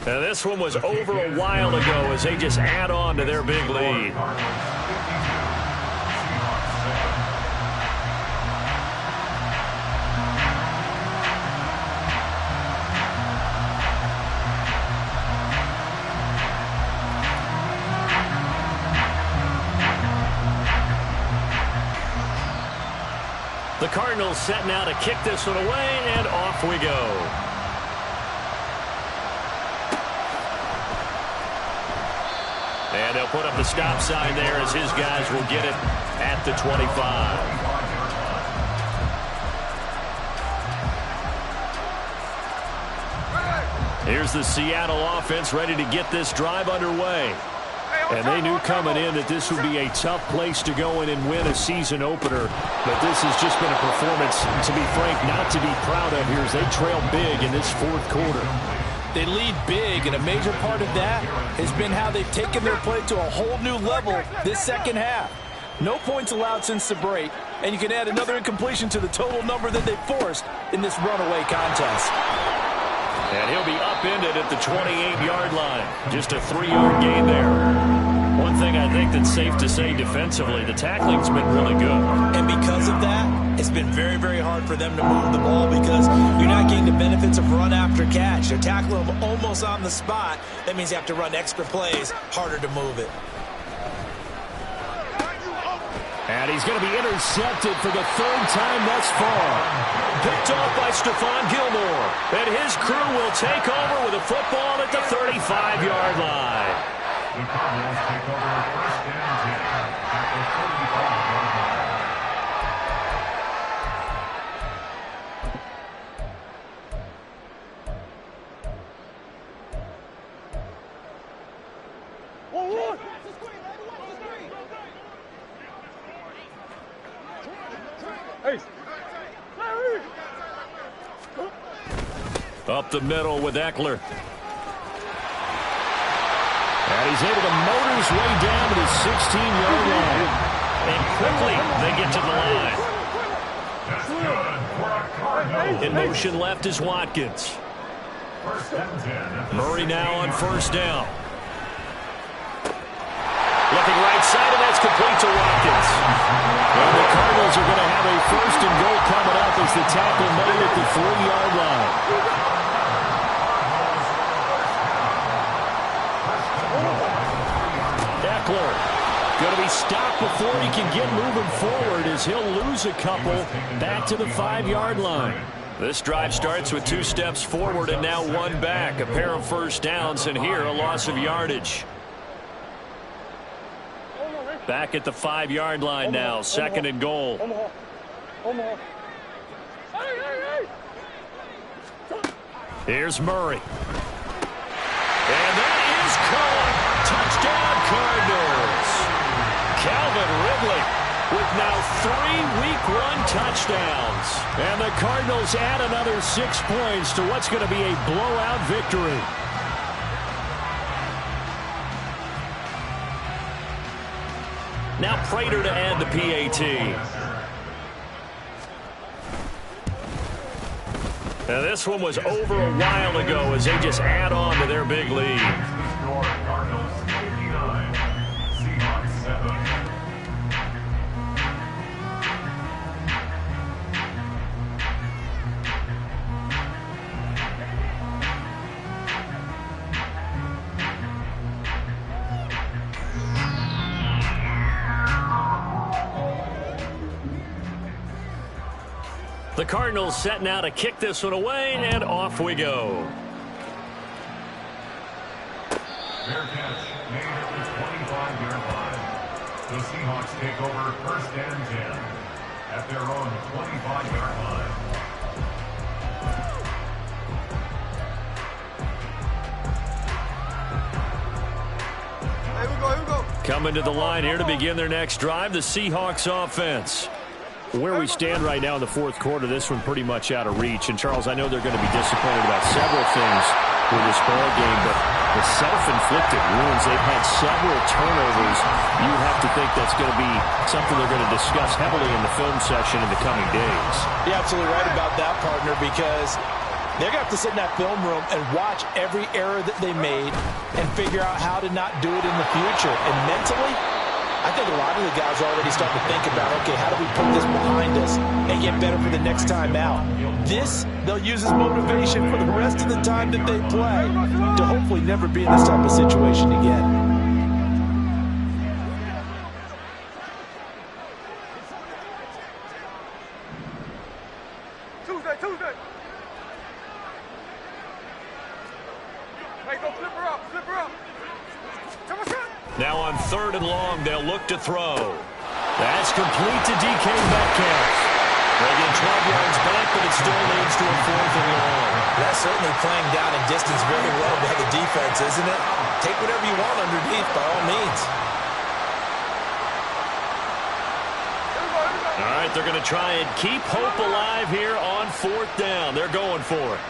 Speaker 3: Now this one was over a while ago as they just add on to their big lead. The Cardinals set now to kick this one away, and off we go. And they'll put up the stop sign there as his guys will get it at the 25. Here's the Seattle offense ready to get this drive underway. And they knew coming in that this would be a tough place to go in and win a season opener. But this has just been a performance, to be frank, not to be proud of here as they trail big in this 4th quarter.
Speaker 5: They lead big, and a major part of that has been how they've taken their play to a whole new level this 2nd half. No points allowed since the break, and you can add another incompletion to the total number that they've forced in this runaway contest.
Speaker 3: And he'll be upended at the 28-yard line. Just a 3-yard gain there. One thing I think that's safe to say defensively, the tackling's been really good.
Speaker 5: And because of that, it's been very, very hard for them to move the ball because you're not getting the benefits of run after catch. They're tackling them almost on the spot. That means you have to run extra plays, harder to move it.
Speaker 3: And he's going to be intercepted for the 3rd time thus far. Picked off by Stephon Gilmore. And his crew will take over with a football at the 35-yard line.
Speaker 4: The Cardinals take over 1st and 10 at the 35-yard line.
Speaker 3: Up the middle with Eckler. And he's able to motor his way down to the 16-yard line. And quickly they get to the line.
Speaker 4: That's good for a Cardinals.
Speaker 3: In motion left is Watkins.
Speaker 4: 1st and 10.
Speaker 3: Murray now on 1st down. Looking right side, and that's complete to Watkins. And the Cardinals are going to have a 1st and goal coming up as the tackle made at the 3-yard line. Eckler Going to be stopped before he can get moving forward as he'll lose a couple back to the 5-yard line. This drive starts with 2 steps forward and now 1 back. A pair of first downs, and here a loss of yardage. Back at the 5-yard line now, 2nd and goal. Here's Murray. And that is caught. Touchdown, Cardinals. Calvin Ridley with now 3 Week 1 touchdowns. And the Cardinals add another 6 points to what's going to be a blowout victory. Now Prater to add the PAT. Now this one was over a while ago as they just add on to their big lead.
Speaker 4: Cardinals 59, Seahawks 7.
Speaker 3: The Cardinals set now to kick this one away, and off we go.
Speaker 4: Fair catch made at the 25-yard line. The Seahawks take over 1st and 10 at their own 25-yard line.
Speaker 6: Here we go.
Speaker 3: Coming to the line here to begin their next drive, the Seahawks offense. Where we stand right now in the 4th quarter, this one pretty much out of reach. And, Charles, I know they're going to be disappointed about several things with this ball game, but the self-inflicted wounds, they've had several turnovers. You have to think that's going to be something they're going to discuss heavily in the film session in the coming days.
Speaker 5: You're absolutely right about that, partner, because they're going to have to sit in that film room and watch every error that they made and figure out how to not do it in the future. And mentally, I think a lot of the guys are already starting to think about, okay, how do we put this behind us and get better for the next time out? This, they'll use as motivation for the rest of the time that they play to hopefully never be in this type of situation again.
Speaker 6: Tuesday. Hey, go flip her up.
Speaker 3: Now on 3rd and long, they'll look to throw. That's complete to DK Metcalf. They get 12 yards back, but it still leads to a 4th and long.
Speaker 5: That's certainly playing down in distance very well by the defense, isn't it? Take whatever you want underneath, by all means.
Speaker 3: All right, they're going to try and keep hope alive here on 4th down. They're going for it.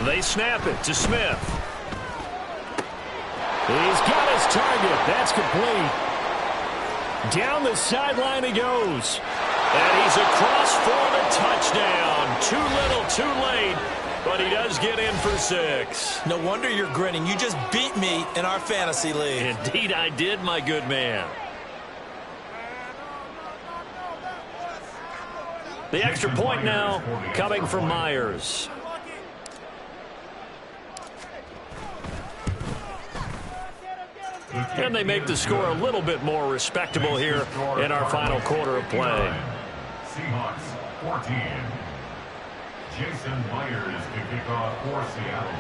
Speaker 3: They snap it to Smith. He's got his target. That's complete. Down the sideline he goes. And he's across for the touchdown. Too little, too late. But he does get in for 6.
Speaker 5: No wonder you're grinning. You just beat me in our fantasy league.
Speaker 3: Indeed I did, my good man. The extra point now coming from Myers. And they make the score a little bit more respectable here in our final quarter of play.
Speaker 4: Seahawks 14. Jason Myers to kick off for Seattle.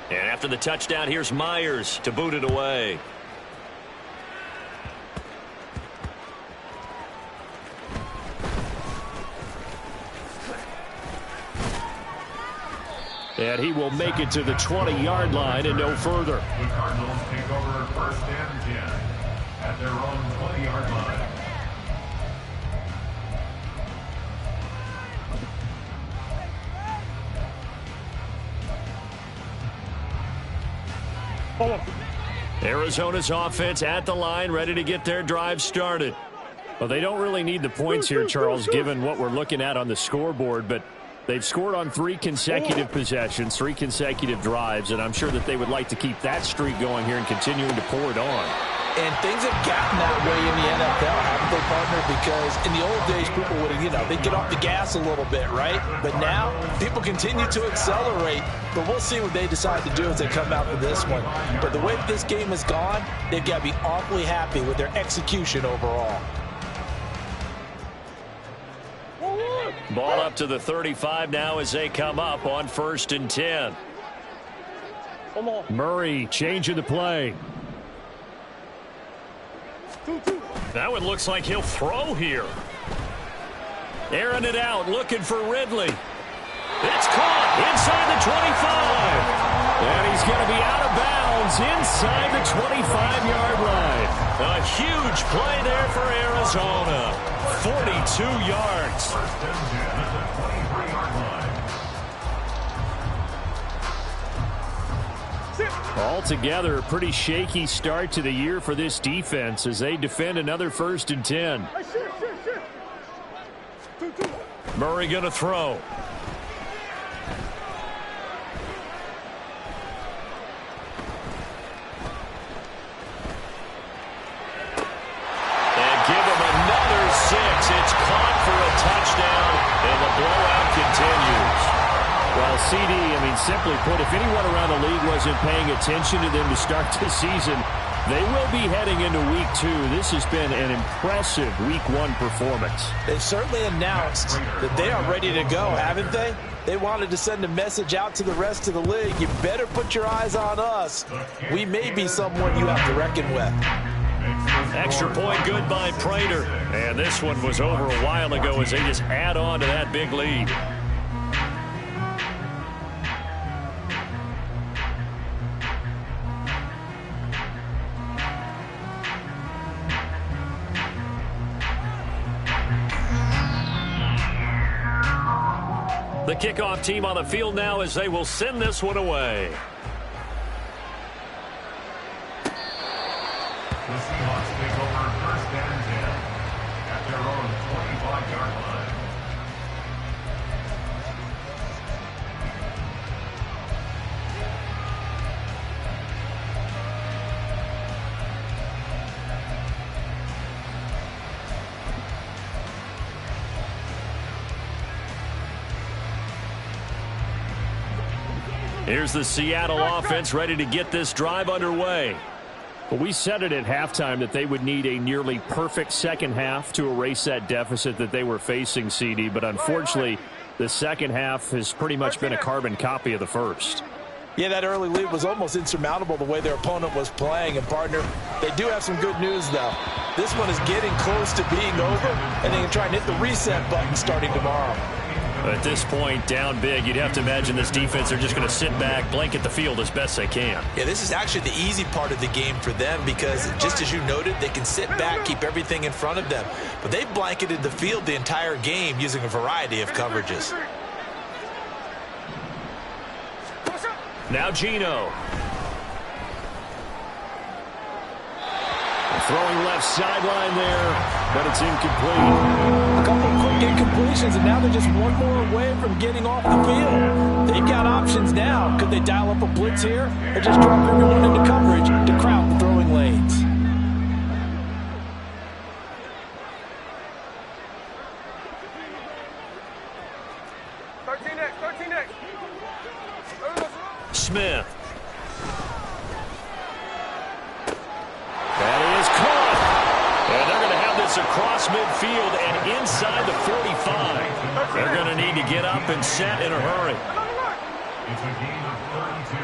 Speaker 3: And after the touchdown, here's Myers to boot it away. And he will make it to the 20-yard line and no further.
Speaker 4: The Cardinals take over 1st and 10 at their own 20-yard line.
Speaker 3: Arizona's offense at the line, ready to get their drive started. Well, they don't really need the points here, Charles, given what we're looking at on the scoreboard, but they've scored on 3 consecutive possessions, 3 consecutive drives, and I'm sure that they would like to keep that streak going here and continuing to pour it on.
Speaker 5: And things have gotten that way in the NFL, haven't they, Paul? partner, because in the old days, people would have, they'd get off the gas a little bit, right? But now, people continue to accelerate, but we'll see what they decide to do as they come out for this one. But the way that this game has gone, they've got to be awfully happy with their execution overall.
Speaker 3: Ball up to the 35 now as they come up on 1st and 10. Murray changing the play. That one looks like he'll throw here. Airing it out, looking for Ridley. It's caught inside the 25. And he's going to be out of bounds inside the 25-yard line. A huge play there for Arizona. 42 yards.
Speaker 4: First and 10 at the 23-yard line.
Speaker 3: Altogether, a pretty shaky start to the year for this defense as they defend another 1st and 10. Murray going to throw. And give him another 6. It's caught for a touchdown, and the blowout continues. Well, CD, simply put, if anyone around the league wasn't paying attention to them to start this season, they will be heading into Week 2. This has been an impressive Week 1 performance.
Speaker 5: They've certainly announced that they are ready to go, haven't they? They wanted to send a message out to the rest of the league. You better put your eyes on us. We may be someone you have to reckon with.
Speaker 3: Extra point good by Prater. And this one was over a while ago as they just add on to that big lead. The kickoff team on the field now as they will send this one away.
Speaker 4: The Seahawks take over 1st and 10 at their own 25-yard line.
Speaker 3: Here's the Seattle offense ready to get this drive underway. Well, we said it at halftime that they would need a nearly perfect second half to erase that deficit that they were facing, CD. But unfortunately, the second half has pretty much been a carbon copy of the first.
Speaker 5: Yeah, that early lead was almost insurmountable the way their opponent was playing. And, partner, they do have some good news, though. This one is getting close to being over, and they can try and hit the reset button starting tomorrow.
Speaker 3: At this point, down big, you'd have to imagine this defense, they're just going to sit back, blanket the field as best they can.
Speaker 5: Yeah, this is actually the easy part of the game for them because, just as you noted, they can sit back, keep everything in front of them. But they've blanketed the field the entire game using a variety of coverages.
Speaker 3: Now Geno. Throwing left sideline there, but it's incomplete.
Speaker 5: A couple of quick incompletions, and now they're just one more away from getting off the field. They've got options now. Could they dial up a blitz here or just drop everyone into coverage to crowd the throwing lanes?
Speaker 3: Smith. That is caught. And they're going to have this across midfield and inside the 45. They're going to need to get up and set in a hurry.
Speaker 4: It's a gain of 32.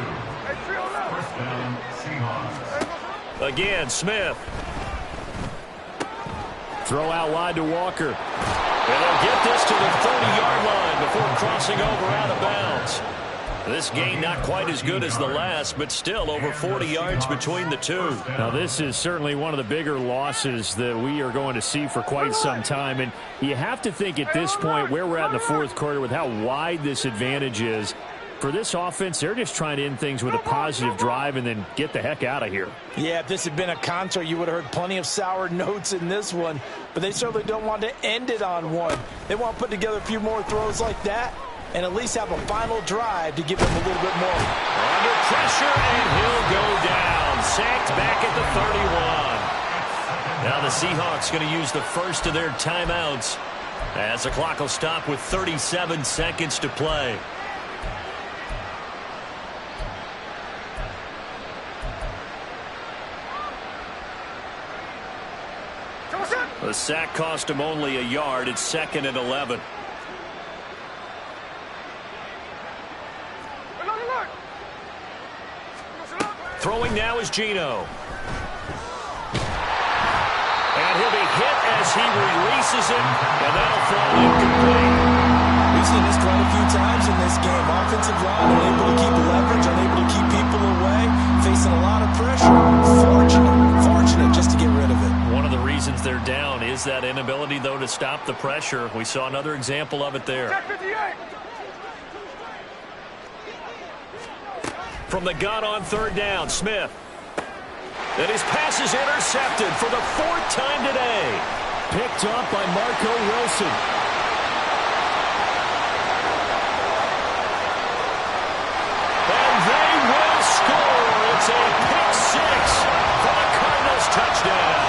Speaker 4: First down, Seahawks.
Speaker 3: Again, Smith. Throw out wide to Walker. And they'll get this to the 30-yard line before crossing over out of bounds. This gain not quite as good as the last, but still over 40 yards between the two. Now, this is certainly one of the bigger losses that we are going to see for quite some time. And you have to think at this point where we're at in the fourth quarter with how wide this advantage is. For this offense, they're just trying to end things with a positive drive and then get the heck out of here.
Speaker 5: Yeah, if this had been a concert, you would have heard plenty of sour notes in this one. But they certainly don't want to end it on one. They want to put together a few more throws like that and at least have a final drive to give them a little bit more.
Speaker 3: Under pressure, and he'll go down. Sacked back at the 31. Now the Seahawks going to use the first of their timeouts as the clock will stop with 37 seconds to play. The sack cost him only a yard. It's 2nd and 11. Throwing now is Geno. And he'll be hit as he releases it, and that'll fall incomplete.
Speaker 5: We've seen this quite a few times in this game. Offensive line unable to keep leverage, unable to keep people away, facing a lot of pressure. Fortunate just to get rid of it.
Speaker 3: One of the reasons they're down is that inability, though, to stop the pressure. We saw another example of it there. From the gun on 3rd down, Smith. And his pass is intercepted for the 4th time today. Picked up by Marco Wilson. And they will score. It's a pick 6 for the Cardinals touchdown.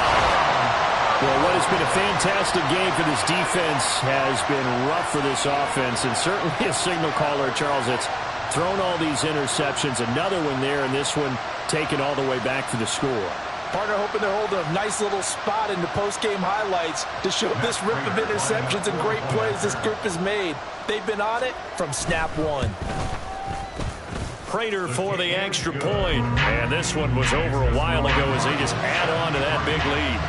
Speaker 3: Well, what has been a fantastic game for this defense has been rough for this offense, and certainly a signal caller, Charles, that's thrown all these interceptions. Another one there, and this one taken all the way back for the score.
Speaker 5: Partner hoping to hold a nice little spot in the post-game highlights to show this rip of interceptions and great plays this group has made. They've been on it from snap one.
Speaker 3: Prater for the extra point. And this one was over a while ago as they just add on to that big lead.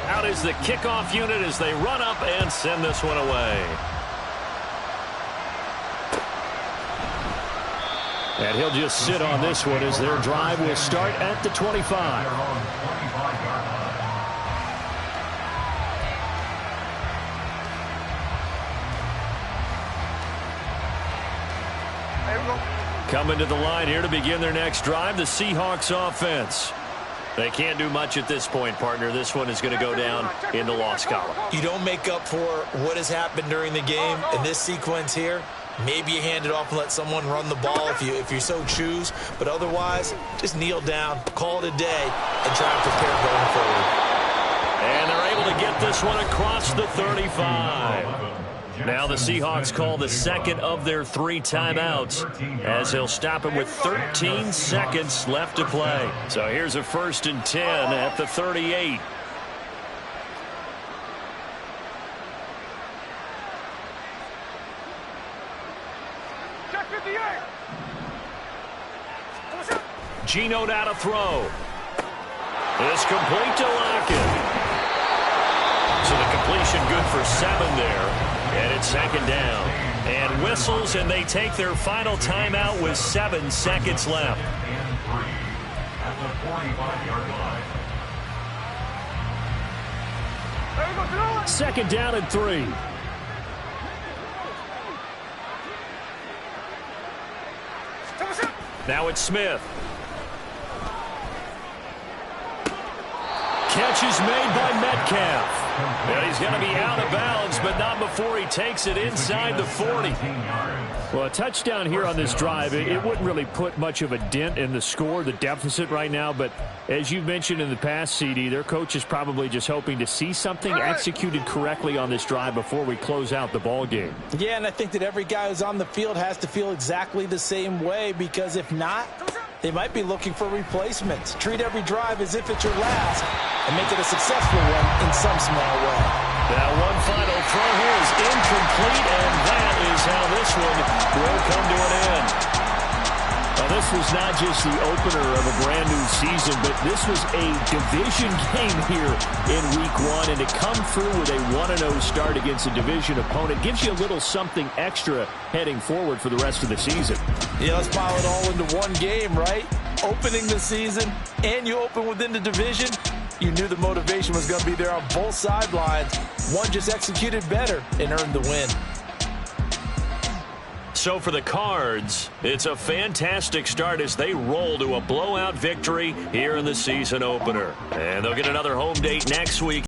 Speaker 3: Out is the kickoff unit as they run up and send this one away. And he'll just sit on this one as their drive will start at the 25. Coming to the line here to begin their next drive, the Seahawks offense. They can't do much at this point, partner. This one is going to go down in the loss column.
Speaker 5: You don't make up for what has happened during the game in this sequence here. Maybe you hand it off and let someone run the ball if you so choose. But otherwise, just kneel down, call it a day, and try to prepare going forward.
Speaker 3: And they're able to get this one across the 35. Now the Seahawks call the second of their 3 timeouts as they'll stop it with 13 seconds left to play. So here's a 1st and 10 at the 38. Geno now to throw. It's complete to Lockett. So the completion good for 7 there. And it's 2nd down. And whistles, and they take their final timeout with 7 seconds left.
Speaker 4: At the 45-yard line.
Speaker 3: 2nd down and 3. Now it's Smith. Catch is made by Metcalf. And he's going to be out of bounds, but not before he takes it inside the 40. Well, a touchdown here on this drive, it wouldn't really put much of a dent in the score, the deficit right now. But as you've mentioned in the past, CD, their coach is probably just hoping to see something executed correctly on this drive before we close out the ball game.
Speaker 5: Yeah, and I think that every guy who's on the field has to feel exactly the same way, because if not, they might be looking for replacements. Treat every drive as if it's your last and make it a successful one in some small way.
Speaker 3: Now one final throw here is incomplete, and that is how this one will come to an end. Now this was not just the opener of a brand new season, but this was a division game here in week 1, and to come through with a 1-0 start against a division opponent gives you a little something extra heading forward for the rest of the season.
Speaker 5: Yeah, let's pile it all into one game, right? Opening the season, and you open within the division. You knew the motivation was going to be there on both sidelines. One just executed better and earned the win.
Speaker 3: So for the Cards, it's a fantastic start as they roll to a blowout victory here in the season opener. And they'll get another home date next week.